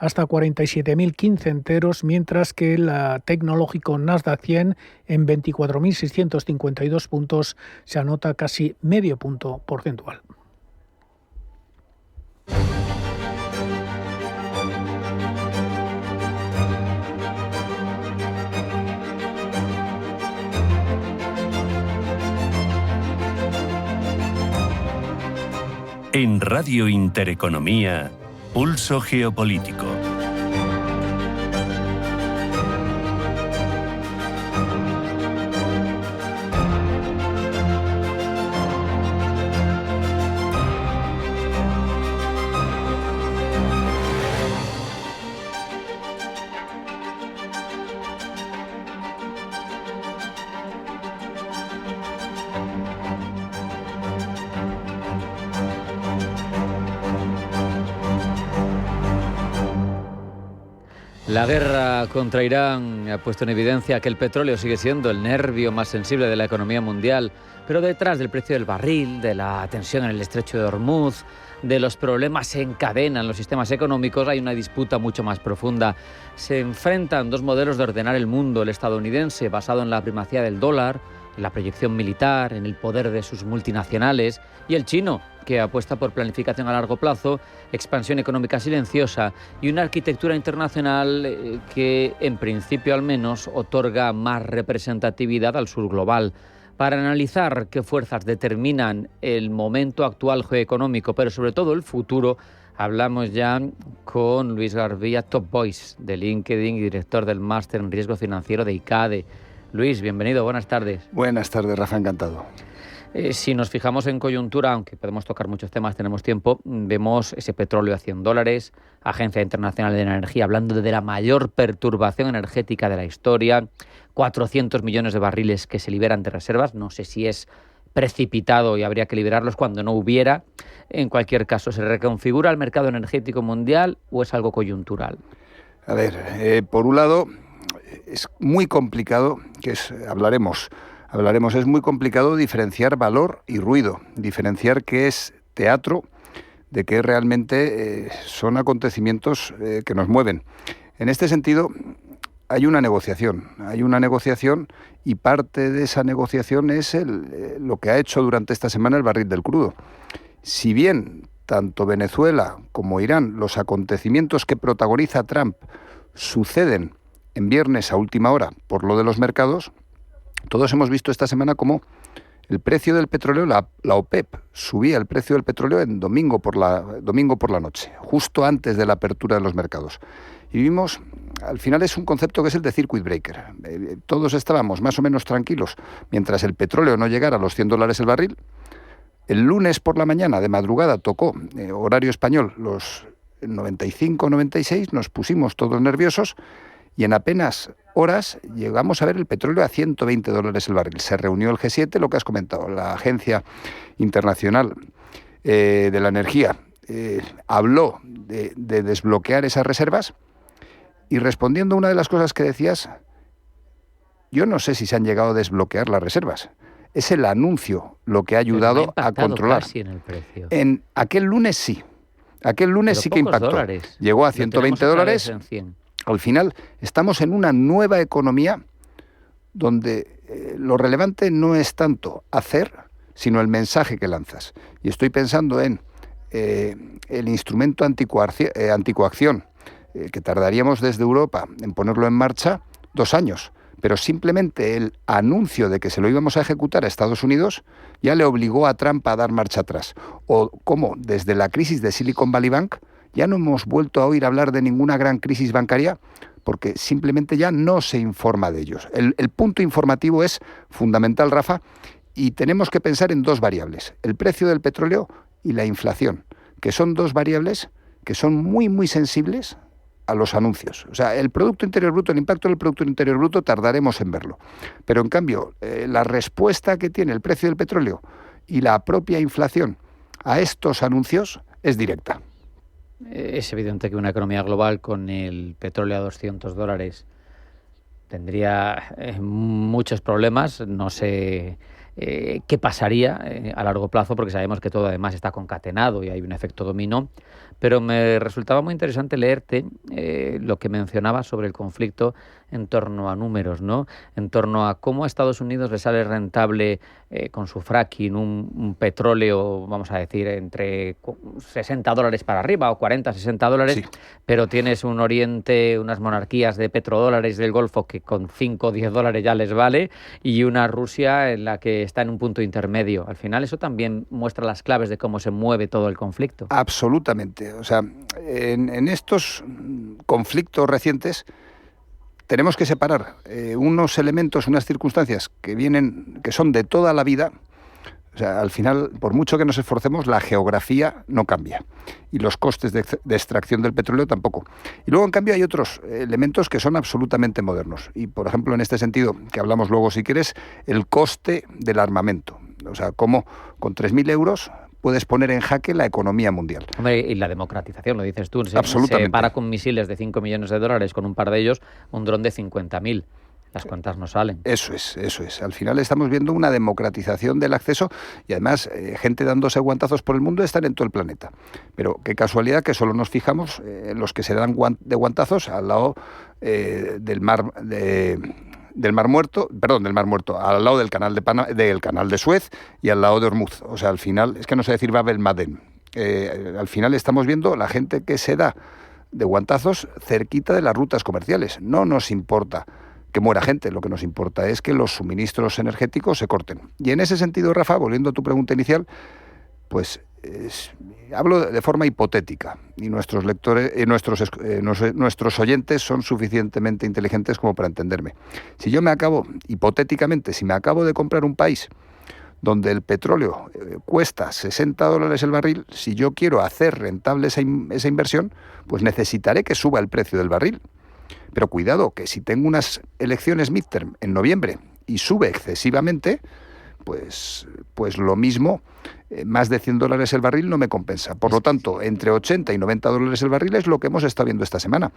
hasta 47.015 enteros, mientras que el tecnológico Nasdaq 100 en 24.652 puntos se anota casi medio punto porcentual. En Radio Intereconomía, Pulso Geopolítico. La guerra contra Irán ha puesto en evidencia que el petróleo sigue siendo el nervio más sensible de la economía mundial, pero detrás del precio del barril, de la tensión en el estrecho de Hormuz, de los problemas que encadenan los sistemas económicos, hay una disputa mucho más profunda. Se enfrentan dos modelos de ordenar el mundo: el estadounidense, basado en la primacía del dólar, en la proyección militar, en el poder de sus multinacionales, y el chino, que apuesta por planificación a largo plazo, expansión económica silenciosa y una arquitectura internacional que, en principio al menos, otorga más representatividad al sur global. Para analizar qué fuerzas determinan el momento actual geoeconómico, pero sobre todo el futuro, hablamos ya con Luis Garbía, Top Voice de LinkedIn y director del Máster en Riesgo Financiero de ICADE. Luis, bienvenido, buenas tardes. Buenas tardes, Rafa, encantado. Si nos fijamos en coyuntura, aunque podemos tocar muchos temas, tenemos tiempo, vemos ese petróleo a $100, Agencia Internacional de Energía hablando de la mayor perturbación energética de la historia, 400 millones de barriles que se liberan de reservas. No sé si es precipitado y habría que liberarlos cuando no hubiera. En cualquier caso, ¿se reconfigura el mercado energético mundial o es algo coyuntural? A ver, por un lado, es muy complicado, es muy complicado diferenciar valor y ruido, diferenciar qué es teatro de qué realmente son acontecimientos que nos mueven. En este sentido, hay una negociación y parte de esa negociación es lo que ha hecho durante esta semana el barril del crudo. Si bien tanto Venezuela como Irán, los acontecimientos que protagoniza Trump suceden en viernes a última hora por lo de los mercados, todos hemos visto esta semana cómo el precio del petróleo, la OPEP, subía el precio del petróleo en domingo por la noche, justo antes de la apertura de los mercados. Y vimos, al final es un concepto que es el de circuit breaker. Todos estábamos más o menos tranquilos mientras el petróleo no llegara a los $100 el barril. El lunes por la mañana, de madrugada, tocó, horario español, los 95, 96, nos pusimos todos nerviosos y en apenas horas llegamos a ver el petróleo a $120 el barril. Se reunió el G7, lo que has comentado, la Agencia Internacional de la Energía habló de desbloquear esas reservas y respondiendo a una de las cosas que decías, yo no sé si se han llegado a desbloquear las reservas. Es el anuncio lo que ha ayudado a controlar. Casi en el precio. En aquel lunes sí. Aquel lunes pero sí que impactó. Dólares. Llegó a $120. Al final estamos en una nueva economía donde lo relevante no es tanto hacer, sino el mensaje que lanzas. Y estoy pensando en el instrumento anticoacción, que tardaríamos desde Europa en ponerlo en marcha 2 años. Pero simplemente el anuncio de que se lo íbamos a ejecutar a Estados Unidos ya le obligó a Trump a dar marcha atrás. O como desde la crisis de Silicon Valley Bank ya no hemos vuelto a oír hablar de ninguna gran crisis bancaria porque simplemente ya no se informa de ellos. El punto informativo es fundamental, Rafa, y tenemos que pensar en 2 variables, el precio del petróleo y la inflación, que son 2 variables que son muy, muy sensibles a los anuncios. O sea, el Producto Interior Bruto, el impacto del Producto Interior Bruto tardaremos en verlo. Pero en cambio, la respuesta que tiene el precio del petróleo y la propia inflación a estos anuncios es directa. Es evidente que una economía global con el petróleo a $200 tendría muchos problemas. No sé qué pasaría a largo plazo, porque sabemos que todo además está concatenado y hay un efecto dominó. Pero me resultaba muy interesante leerte lo que mencionabas sobre el conflicto en torno a números, ¿no? En torno a cómo a Estados Unidos le sale rentable con su fracking un petróleo, vamos a decir, entre $60 para arriba o 40, $60, sí. Pero tienes un Oriente, unas monarquías de petrodólares del Golfo que con 5 o $10 ya les vale y una Rusia en la que está en un punto intermedio. Al final eso también muestra las claves de cómo se mueve todo el conflicto. Absolutamente. O sea, en estos conflictos recientes tenemos que separar unos elementos, unas circunstancias que son de toda la vida. O sea, al final, por mucho que nos esforcemos, la geografía no cambia y los costes de extracción del petróleo tampoco. Y luego, en cambio, hay otros elementos que son absolutamente modernos. Y, por ejemplo, en este sentido, que hablamos luego si quieres, el coste del armamento. O sea, cómo con 3.000 euros puedes poner en jaque la economía mundial. Hombre, y la democratización, lo dices tú. Absolutamente. Se para con misiles de $5 millones, con un par de ellos, un dron de 50.000. Las cuentas no salen. Eso es. Al final estamos viendo una democratización del acceso y además gente dándose guantazos por el mundo están en todo el planeta. Pero qué casualidad que solo nos fijamos en los que se dan de guantazos al lado del Mar Muerto, al lado del canal de Suez y al lado de Hormuz. O sea, al final, es que no sé decir Bab el Mandeb. Al final estamos viendo la gente que se da de guantazos cerquita de las rutas comerciales. No nos importa que muera gente, lo que nos importa es que los suministros energéticos se corten. Y en ese sentido, Rafa, volviendo a tu pregunta inicial, pues hablo de forma hipotética y nuestros lectores, nuestros oyentes son suficientemente inteligentes como para entenderme. Si me acabo de comprar un país donde el petróleo cuesta $60 el barril, si yo quiero hacer rentable esa inversión, pues necesitaré que suba el precio del barril. Pero cuidado, que si tengo unas elecciones midterm en noviembre y sube excesivamente, pues lo mismo, más de $100 el barril no me compensa. Por lo tanto, entre $80 y $90 el barril es lo que hemos estado viendo esta semana.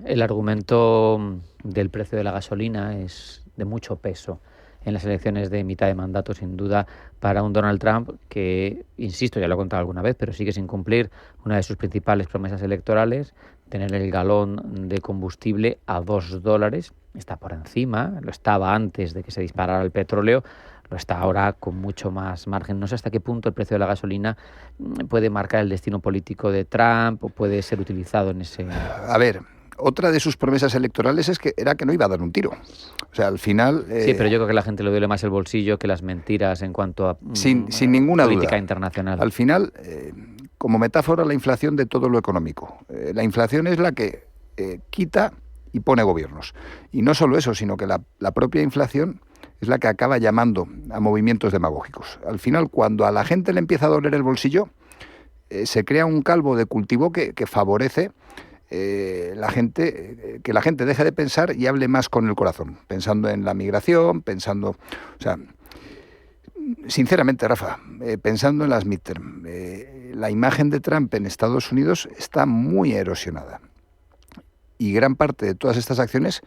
El argumento del precio de la gasolina es de mucho peso en las elecciones de mitad de mandato, sin duda, para un Donald Trump que, insisto, ya lo he contado alguna vez, pero sigue sin cumplir una de sus principales promesas electorales, tener el galón de combustible a $2. Está por encima, lo estaba antes de que se disparara el petróleo, lo está ahora con mucho más margen. No sé hasta qué punto el precio de la gasolina puede marcar el destino político de Trump o puede ser utilizado en ese... A ver, otra de sus promesas electorales era que no iba a dar un tiro. O sea, al final... Sí, pero yo creo que a la gente le duele más el bolsillo que las mentiras en cuanto a sin ninguna política duda. Internacional. Al final, como metáfora, la inflación de todo lo económico. La inflación es la que quita y pone gobiernos. Y no solo eso, sino que la propia inflación es la que acaba llamando a movimientos demagógicos. Al final, cuando a la gente le empieza a doler el bolsillo, se crea un caldo de cultivo que favorece que la gente deje de pensar y hable más con el corazón, pensando en la migración, pensando... O sea, sinceramente, Rafa, pensando en las midterm, la imagen de Trump en Estados Unidos está muy erosionada. Y gran parte de todas estas acciones,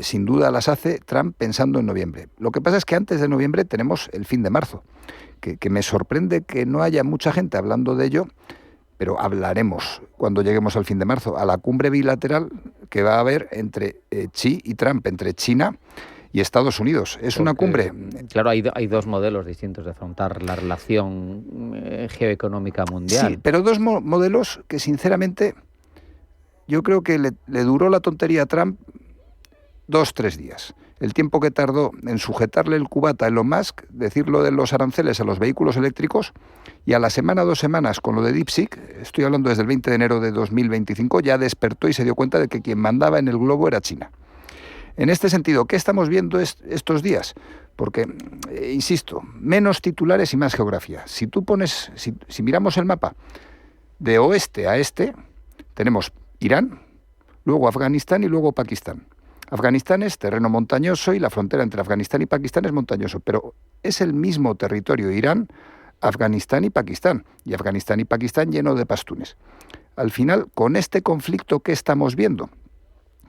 sin duda, las hace Trump pensando en noviembre. Lo que pasa es que antes de noviembre tenemos el fin de marzo, que me sorprende que no haya mucha gente hablando de ello, pero hablaremos cuando lleguemos al fin de marzo, a la cumbre bilateral que va a haber entre Xi y Trump, entre China y Estados Unidos. Es una cumbre... Claro, hay dos modelos distintos de afrontar la relación geoeconómica mundial. Sí, pero dos modelos que, sinceramente, yo creo que le duró la tontería a Trump 2-3 días. El tiempo que tardó en sujetarle el cubata a Elon Musk, decirlo de los aranceles a los vehículos eléctricos, y a la semana, 2 semanas, con lo de DeepSeek, estoy hablando desde el 20 de enero de 2025, ya despertó y se dio cuenta de que quien mandaba en el globo era China. En este sentido, ¿qué estamos viendo estos días? Porque, insisto, menos titulares y más geografía. Si tú pones, si miramos el mapa de oeste a este, tenemos Irán, luego Afganistán y luego Pakistán. Afganistán es terreno montañoso y la frontera entre Afganistán y Pakistán es montañoso, pero es el mismo territorio Irán, Afganistán y Pakistán lleno de pastunes. Al final, con este conflicto, ¿qué estamos viendo?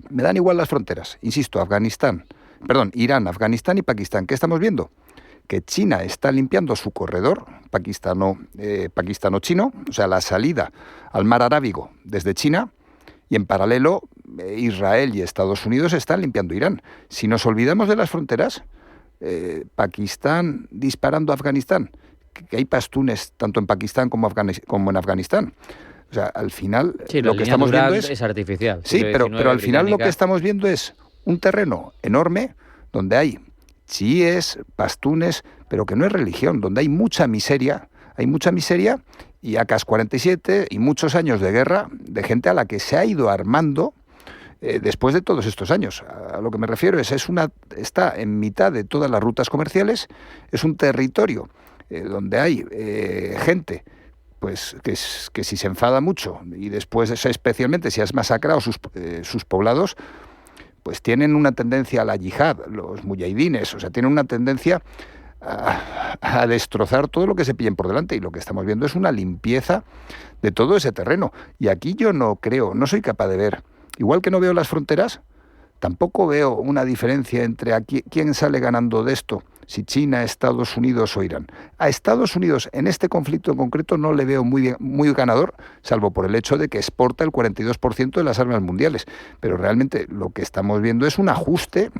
Me dan igual las fronteras, insisto, Irán, Afganistán y Pakistán. ¿Qué estamos viendo? Que China está limpiando su corredor pakistano-chino, o sea, la salida al mar Arábigo desde China, y en paralelo Israel y Estados Unidos están limpiando Irán. Si nos olvidamos de las fronteras, Pakistán disparando a Afganistán, que hay pastunes tanto en Pakistán como en Afganistán. O sea, al final lo que estamos viendo es artificial. Sí, pero al final lo que estamos viendo es un terreno enorme donde hay chiíes, pastunes, pero que no es religión, donde hay mucha miseria y AK-47 y muchos años de guerra de gente a la que se ha ido armando después de todos estos años. A lo que me refiero está en mitad de todas las rutas comerciales, es un territorio donde hay gente pues que si se enfada mucho y después, especialmente si has masacrado sus poblados, pues tienen una tendencia a la yihad, los muyahidines, o sea, tienen una tendencia a destrozar todo lo que se pillen por delante, y lo que estamos viendo es una limpieza de todo ese terreno. Y aquí yo no soy capaz de ver, igual que no veo las fronteras, tampoco veo una diferencia entre quién sale ganando de esto, si China, Estados Unidos o Irán. A Estados Unidos en este conflicto en concreto no le veo muy ganador, salvo por el hecho de que exporta el 42% de las armas mundiales. Pero realmente lo que estamos viendo es un ajuste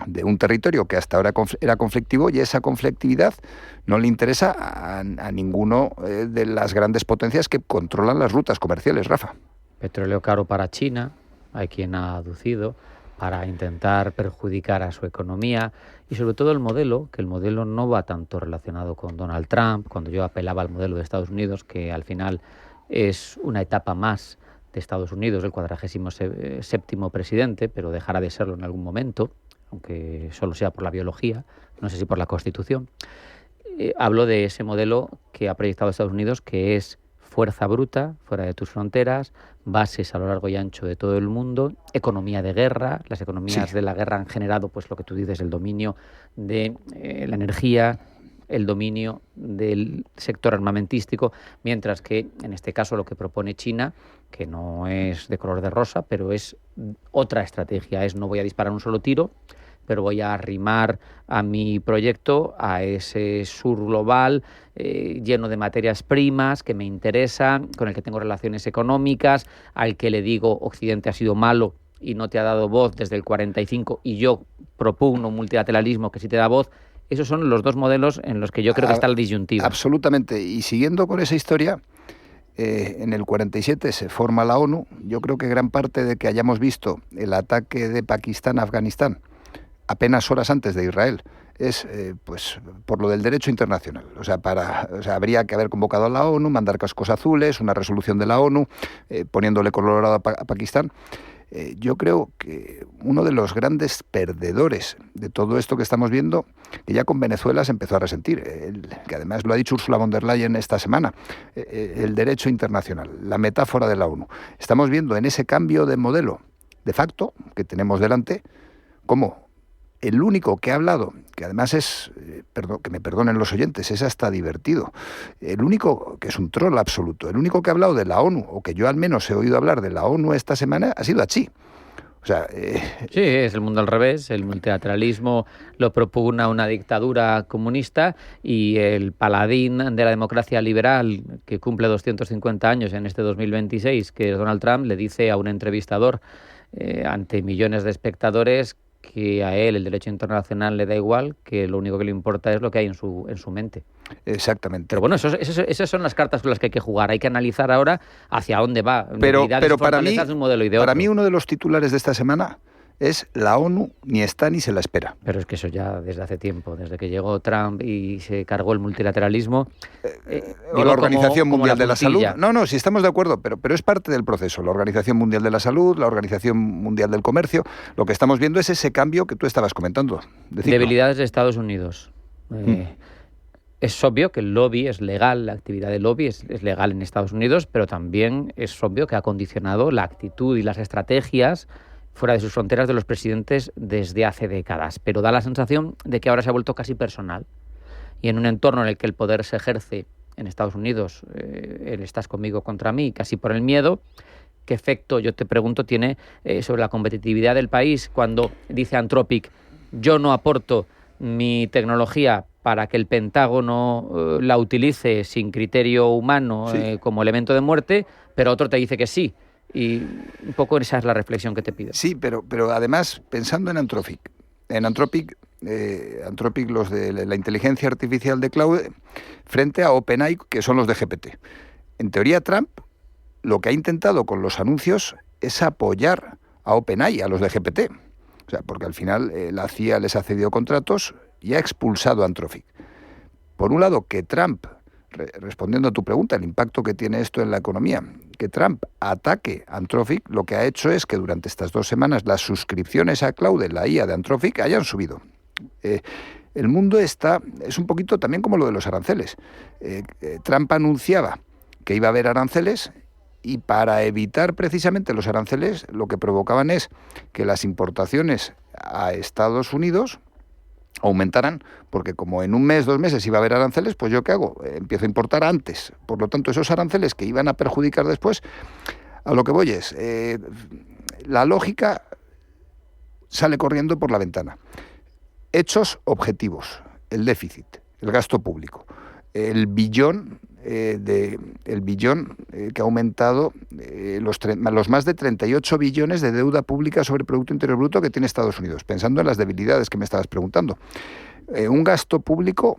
de un territorio que hasta ahora era conflictivo, y esa conflictividad no le interesa a ninguno de las grandes potencias que controlan las rutas comerciales, Rafa. Petróleo caro para China, hay quien ha aducido, para intentar perjudicar a su economía, y sobre todo el modelo no va tanto relacionado con Donald Trump, cuando yo apelaba al modelo de Estados Unidos, que al final es una etapa más de Estados Unidos, el 47º presidente, pero dejará de serlo en algún momento, aunque solo sea por la biología, no sé si por la Constitución. Hablo de ese modelo que ha proyectado Estados Unidos, que es fuerza bruta, fuera de tus fronteras, bases a lo largo y ancho de todo el mundo, economía de guerra. Las economías de la guerra han generado, pues lo que tú dices, el dominio de la energía, el dominio del sector armamentístico, mientras que en este caso lo que propone China, que no es de color de rosa, pero es otra estrategia, no voy a disparar un solo tiro, pero voy a arrimar a mi proyecto a ese sur global lleno de materias primas que me interesan, con el que tengo relaciones económicas, al que le digo Occidente ha sido malo y no te ha dado voz desde el 45 y yo propugno un multilateralismo que sí te da voz. Esos son los dos modelos en los que yo creo que está la disyuntiva. Absolutamente. Y siguiendo con esa historia, en el 47 se forma la ONU. Yo creo que gran parte de que hayamos visto el ataque de Pakistán a Afganistán apenas horas antes de Israel es pues por lo del derecho internacional. O sea, habría que haber convocado a la ONU, mandar cascos azules, una resolución de la ONU, poniéndole colorado a Pakistán. Yo creo que uno de los grandes perdedores de todo esto que estamos viendo, que ya con Venezuela se empezó a resentir, que además lo ha dicho Ursula von der Leyen esta semana, el derecho internacional, la metáfora de la ONU. Estamos viendo en ese cambio de modelo de facto que tenemos delante, cómo el único que ha hablado, que además es, que me perdonen los oyentes, es hasta divertido, el único que es un troll absoluto, el único que ha hablado de la ONU, o que yo al menos he oído hablar de la ONU esta semana, ha sido Achí. O sea, sí, es el mundo al revés, el multilateralismo lo propugna una dictadura comunista y el paladín de la democracia liberal, que cumple 250 años en este 2026, que es Donald Trump, le dice a un entrevistador ante millones de espectadores que a él el derecho internacional le da igual, que lo único que le importa es lo que hay en su mente. Exactamente. Pero bueno, esas son las cartas con las que hay que jugar. Hay que analizar ahora hacia dónde va. Pero para mí, de un modelo y de otro. Para mí uno de los titulares de esta semana es la ONU ni está ni se la espera. Pero es que eso ya desde hace tiempo, desde que llegó Trump y se cargó el multilateralismo. O la Organización Mundial de la Salud. No, sí estamos de acuerdo, pero es parte del proceso. La Organización Mundial de la Salud, la Organización Mundial del Comercio, lo que estamos viendo es ese cambio que tú estabas comentando. Debilidades de Estados Unidos. Es obvio que el lobby es legal, la actividad de lobby es legal en Estados Unidos, pero también es obvio que ha condicionado la actitud y las estrategias fuera de sus fronteras de los presidentes desde hace décadas. Pero da la sensación de que ahora se ha vuelto casi personal. Y en un entorno en el que el poder se ejerce en Estados Unidos, el estás conmigo contra mí, casi por el miedo, ¿qué efecto, yo te pregunto, tiene sobre la competitividad del país cuando dice Anthropic, yo no aporto mi tecnología para que el Pentágono la utilice sin criterio humano como elemento de muerte, pero otro te dice que sí? Y un poco esa es la reflexión que te pido. Sí, pero además, pensando en Anthropic, los de la inteligencia artificial de cloud, frente a OpenAI, que son los de GPT. En teoría, Trump lo que ha intentado con los anuncios es apoyar a OpenAI, a los de GPT. O sea, porque al final la CIA les ha cedido contratos y ha expulsado a Anthropic. Por un lado, que Trump, respondiendo a tu pregunta, el impacto que tiene esto en la economía, que Trump ataque a Anthropic, lo que ha hecho es que durante estas 2 semanas las suscripciones a cloud de la IA de Anthropic hayan subido. El mundo es un poquito también como lo de los aranceles. Trump anunciaba que iba a haber aranceles y para evitar precisamente los aranceles lo que provocaban es que las importaciones a Estados Unidos aumentaran, porque como en un mes, 2 meses iba a haber aranceles, pues ¿yo qué hago? Empiezo a importar antes. Por lo tanto, esos aranceles que iban a perjudicar después, a lo que voy es, la lógica sale corriendo por la ventana. Hechos objetivos, el déficit, el gasto público, el billón que ha aumentado, los más de 38 billones de deuda pública sobre el Producto Interior Bruto que tiene Estados Unidos, pensando en las debilidades que me estabas preguntando. Un gasto público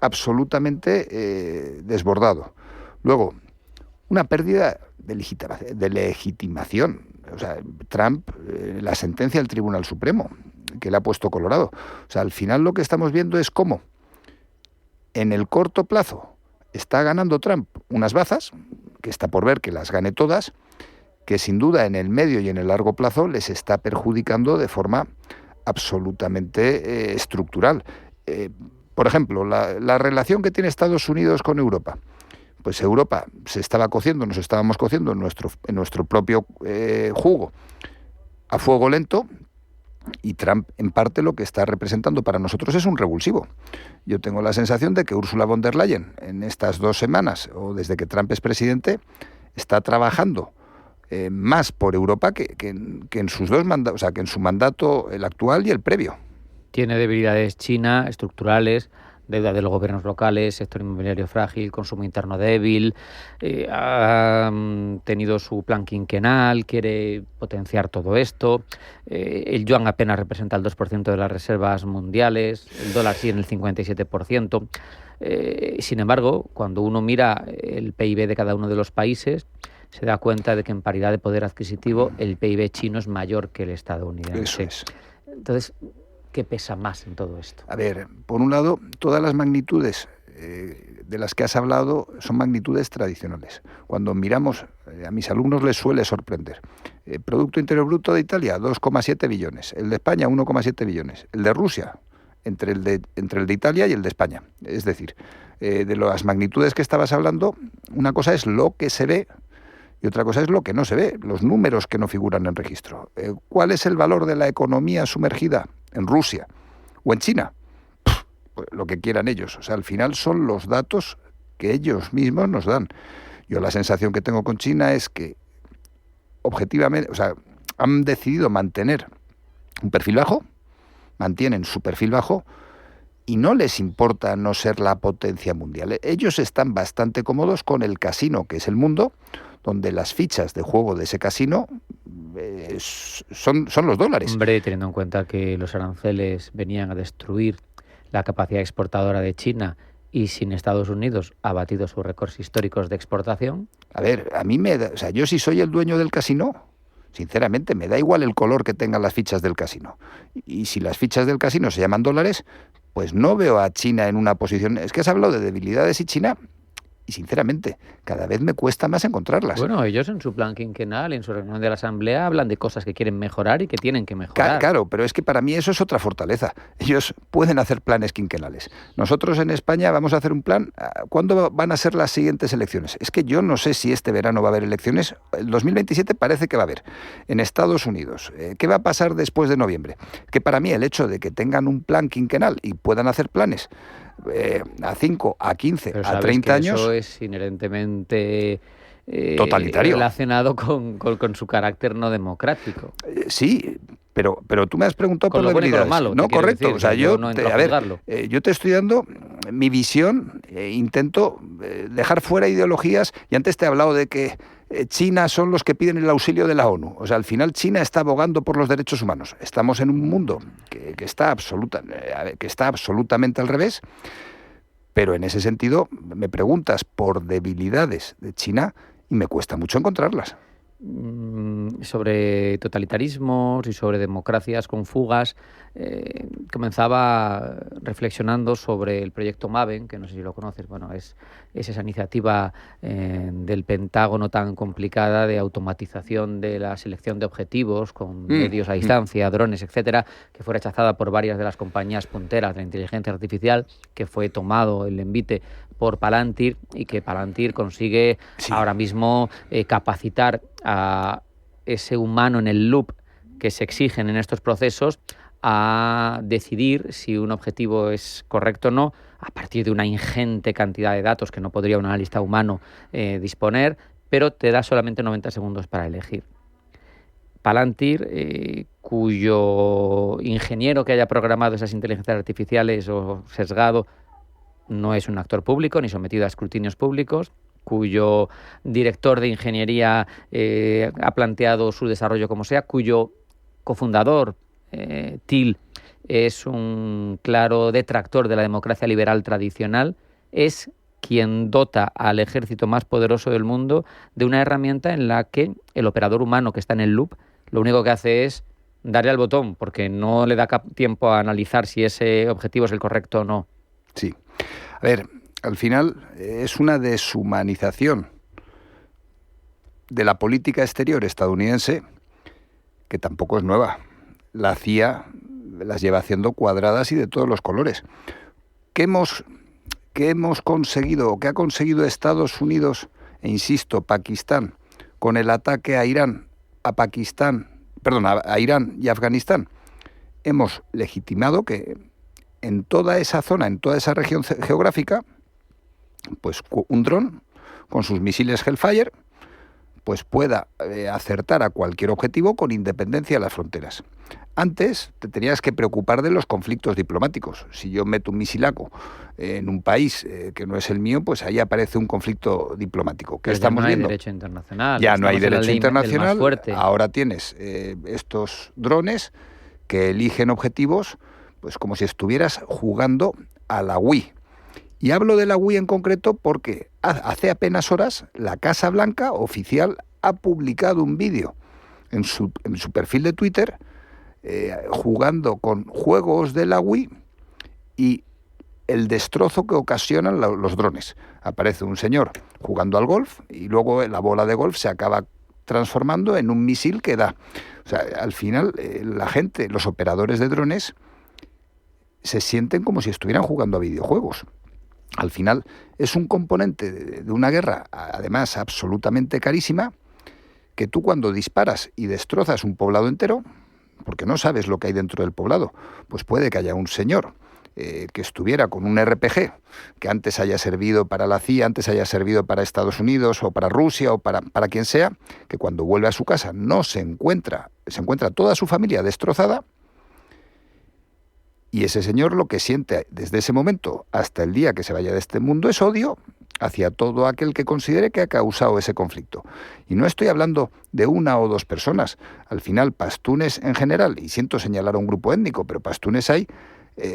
absolutamente desbordado. Luego, una pérdida de legitimación. O sea, Trump, la sentencia del Tribunal Supremo, que le ha puesto colorado. O sea, al final lo que estamos viendo es cómo, en el corto plazo, está ganando Trump unas bazas, que está por ver que las gane todas, que sin duda en el medio y en el largo plazo les está perjudicando de forma absolutamente estructural. Por ejemplo, la relación que tiene Estados Unidos con Europa. Pues Europa nos estábamos cociendo en nuestro propio jugo a fuego lento, y Trump, en parte, lo que está representando para nosotros es un revulsivo. Yo tengo la sensación de que Ursula von der Leyen, en estas 2 semanas, o desde que Trump es presidente, está trabajando más por Europa que en sus 2 mandatos, o sea, que en su mandato, el actual y el previo. Tiene debilidades China, estructurales, deuda de los gobiernos locales, sector inmobiliario frágil, consumo interno débil, ha tenido su plan quinquenal, quiere potenciar todo esto, el yuan apenas representa el 2% de las reservas mundiales, el dólar sigue en el 57%. Sin embargo, cuando uno mira el PIB de cada uno de los países, se da cuenta de que en paridad de poder adquisitivo el PIB chino es mayor que el estadounidense. Eso es. Entonces, ¿qué pesa más en todo esto? A ver, por un lado, todas las magnitudes de las que has hablado son magnitudes tradicionales. Cuando miramos, a mis alumnos les suele sorprender. El Producto Interior Bruto de Italia, 2,7 billones. El de España, 1,7 billones. El de Rusia, entre el de Italia y el de España. Es decir, de las magnitudes que estabas hablando, una cosa es lo que se ve y otra cosa es lo que no se ve, los números que no figuran en registro. ¿Cuál es el valor de la economía sumergida en Rusia o en China? Pues lo que quieran ellos. O sea, al final son los datos que ellos mismos nos dan. Yo la sensación que tengo con China es que objetivamente, o sea, han decidido mantener un perfil bajo, mantienen su perfil bajo y no les importa no ser la potencia mundial. Ellos están bastante cómodos con el casino, que es el mundo, donde las fichas de juego de ese casino son los dólares. Hombre, teniendo en cuenta que los aranceles venían a destruir la capacidad exportadora de China y sin Estados Unidos ha batido sus récords históricos de exportación. A ver, a mí yo si soy el dueño del casino, sinceramente me da igual el color que tengan las fichas del casino. Y si las fichas del casino se llaman dólares, pues no veo a China en una posición... Es que has hablado de debilidades y China... Y sinceramente, cada vez me cuesta más encontrarlas. Bueno, ellos en su plan quinquenal, en su reunión de la Asamblea, hablan de cosas que quieren mejorar y que tienen que mejorar. Claro, pero es que para mí eso es otra fortaleza. Ellos pueden hacer planes quinquenales. Nosotros en España vamos a hacer un plan. ¿Cuándo van a ser las siguientes elecciones? Es que yo no sé si este verano va a haber elecciones. El 2027 parece que va a haber. En Estados Unidos. ¿Qué va a pasar después de noviembre? Que para mí el hecho de que tengan un plan quinquenal y puedan hacer planes a 5, a 15, a 30 años... Eso es inherentemente totalitario, relacionado con su carácter no democrático. Sí, pero tú me has preguntado por debilidades. Malo, no, correcto. Decir, o sea, yo te estoy dando mi visión, intento dejar fuera ideologías, y antes te he hablado de que China son los que piden el auxilio de la ONU. O sea, al final China está abogando por los derechos humanos. Estamos en un mundo que está absolutamente al revés, pero en ese sentido me preguntas por debilidades de China y me cuesta mucho encontrarlas. Sobre totalitarismos y sobre democracias con fugas, comenzaba reflexionando sobre el proyecto Maven, que no sé si lo conoces. Bueno, es esa iniciativa del Pentágono tan complicada de automatización de la selección de objetivos con medios a distancia, drones, etcétera, que fue rechazada por varias de las compañías punteras de la inteligencia artificial, que fue tomado el envite por Palantir y que Palantir consigue ahora mismo capacitar a ese humano en el loop que se exigen en estos procesos a decidir si un objetivo es correcto o no, a partir de una ingente cantidad de datos que no podría un analista humano disponer, pero te da solamente 90 segundos para elegir. Palantir, cuyo ingeniero que haya programado esas inteligencias artificiales o sesgado no es un actor público ni sometido a escrutinios públicos, cuyo director de ingeniería ha planteado su desarrollo como sea, cuyo cofundador, Thiel, es un claro detractor de la democracia liberal tradicional, es quien dota al ejército más poderoso del mundo de una herramienta en la que el operador humano que está en el loop lo único que hace es darle al botón, porque no le da tiempo a analizar si ese objetivo es el correcto o no. Sí. A ver, al final es una deshumanización de la política exterior estadounidense que tampoco es nueva. La CIA las lleva haciendo cuadradas y de todos los colores. ¿Qué hemos conseguido, o qué ha conseguido Estados Unidos, e insisto, Pakistán, con el ataque a Irán, a Irán y Afganistán? Hemos legitimado que en toda esa zona, en toda esa región geográfica, pues un dron con sus misiles Hellfire pues pueda acertar a cualquier objetivo con independencia de las fronteras. Antes te tenías que preocupar de los conflictos diplomáticos. Si yo meto un misilaco en un país que no es el mío, pues ahí aparece un conflicto diplomático. ¿Qué estamos viendo? Ya no hay derecho internacional. Ya no hay derecho internacional. Fuerte. Ahora tienes estos drones que eligen objetivos, pues como si estuvieras jugando a la Wii. Y hablo de la Wii en concreto porque hace apenas horas la Casa Blanca oficial ha publicado un vídeo en su perfil de Twitter jugando con juegos de la Wii y el destrozo que ocasionan los drones. Aparece un señor jugando al golf y luego la bola de golf se acaba transformando en un misil que da. O sea, al final la gente, los operadores de drones, se sienten como si estuvieran jugando a videojuegos. Al final es un componente de una guerra, además absolutamente carísima, que tú cuando disparas y destrozas un poblado entero, porque no sabes lo que hay dentro del poblado, pues puede que haya un señor que estuviera con un RPG, que antes haya servido para la CIA, antes haya servido para Estados Unidos o para Rusia o para quien sea, que cuando vuelve a su casa no se encuentra toda su familia destrozada. Y ese señor lo que siente desde ese momento hasta el día que se vaya de este mundo es odio hacia todo aquel que considere que ha causado ese conflicto. Y no estoy hablando de una o dos personas. Al final, pastunes en general, y siento señalar a un grupo étnico, pero pastunes hay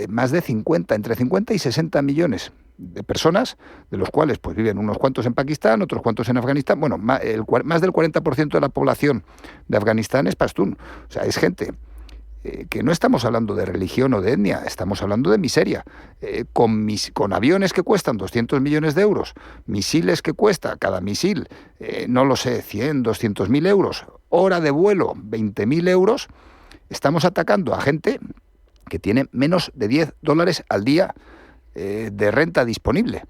más de 50, entre 50 y 60 millones de personas, de los cuales pues viven unos cuantos en Pakistán, otros cuantos en Afganistán. Bueno, más del 40% de la población de Afganistán es pastún. O sea, es gente que no estamos hablando de religión o de etnia, estamos hablando de miseria, con aviones que cuestan 200 millones de euros, misiles que cuesta cada misil, no lo sé, 100, 200.000 euros, hora de vuelo, 20.000 euros, estamos atacando a gente que tiene menos de $10 al día de renta disponible.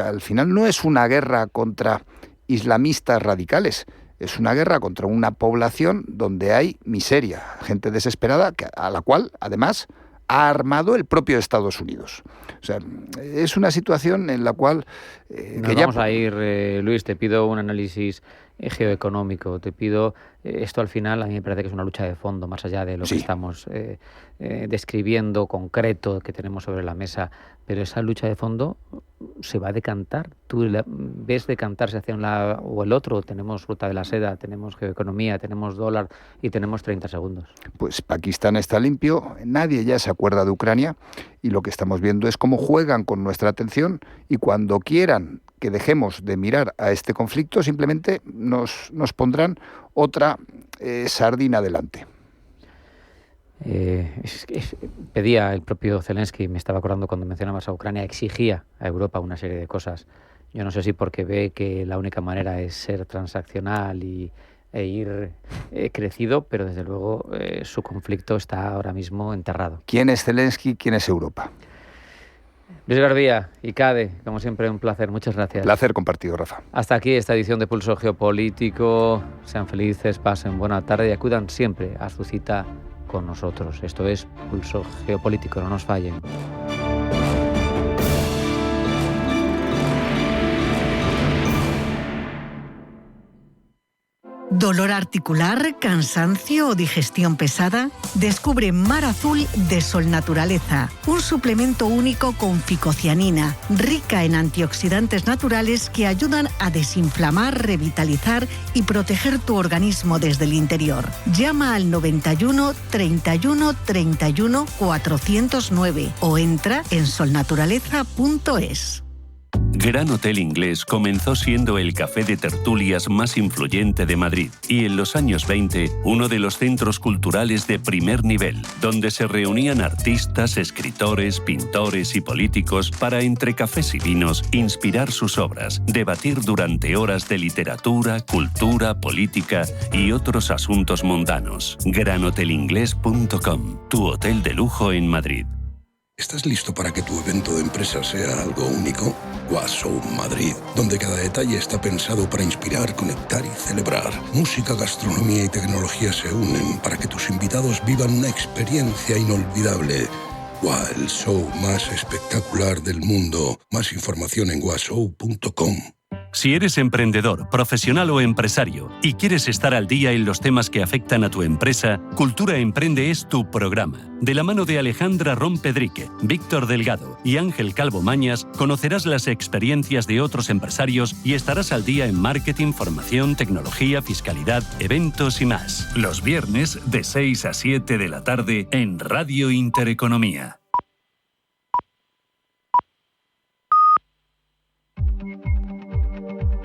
Al final no es una guerra contra islamistas radicales, es una guerra contra una población donde hay miseria, gente desesperada, a la cual, además, ha armado el propio Estados Unidos. O sea, es una situación en la cual... Vamos a ir, Luis, te pido un análisis geoeconómico, te pido... Esto al final a mí me parece que es una lucha de fondo, más allá de lo que estamos describiendo concreto que tenemos sobre la mesa, pero esa lucha de fondo se va a decantar. ¿Tú ves decantarse hacia un lado o el otro? Tenemos ruta de la seda, tenemos geoeconomía, tenemos dólar y tenemos 30 segundos. Pues Pakistán está limpio, nadie ya se acuerda de Ucrania y lo que estamos viendo es cómo juegan con nuestra atención y cuando quieran que dejemos de mirar a este conflicto simplemente nos pondrán otra sardina delante. Pedía el propio Zelensky, me estaba acordando cuando mencionabas a Ucrania, exigía a Europa una serie de cosas. Yo no sé si porque ve que la única manera es ser transaccional e ir crecido, pero desde luego su conflicto está ahora mismo enterrado. ¿Quién es Zelensky? ¿Quién es Europa? Luis García, ICADE, como siempre, un placer. Muchas gracias. Placer compartido, Rafa. Hasta aquí esta edición de Pulso Geopolítico. Sean felices, pasen buena tarde y acudan siempre a su cita con nosotros. Esto es Pulso Geopolítico, no nos fallen. ¿Dolor articular, cansancio o digestión pesada? Descubre Mar Azul de Sol Naturaleza, un suplemento único con ficocianina, rica en antioxidantes naturales que ayudan a desinflamar, revitalizar y proteger tu organismo desde el interior. Llama al 91 31 31 409 o entra en solnaturaleza.es. Gran Hotel Inglés comenzó siendo el café de tertulias más influyente de Madrid y en los años 20 uno de los centros culturales de primer nivel, donde se reunían artistas, escritores, pintores y políticos para entre cafés y vinos inspirar sus obras, debatir durante horas de literatura, cultura, política y otros asuntos mundanos. GranHotelInglés.com, tu hotel de lujo en Madrid. ¿Estás listo para que tu evento de empresa sea algo único? Washow Madrid, donde cada detalle está pensado para inspirar, conectar y celebrar. Música, gastronomía y tecnología se unen para que tus invitados vivan una experiencia inolvidable. El show más espectacular del mundo. Más información en washow.com. Si eres emprendedor, profesional o empresario y quieres estar al día en los temas que afectan a tu empresa, Cultura Emprende es tu programa. De la mano de Alejandra Rompedrique, Víctor Delgado y Ángel Calvo Mañas, conocerás las experiencias de otros empresarios y estarás al día en marketing, formación, tecnología, fiscalidad, eventos y más. Los viernes de 6 a 7 de la tarde en Radio Intereconomía.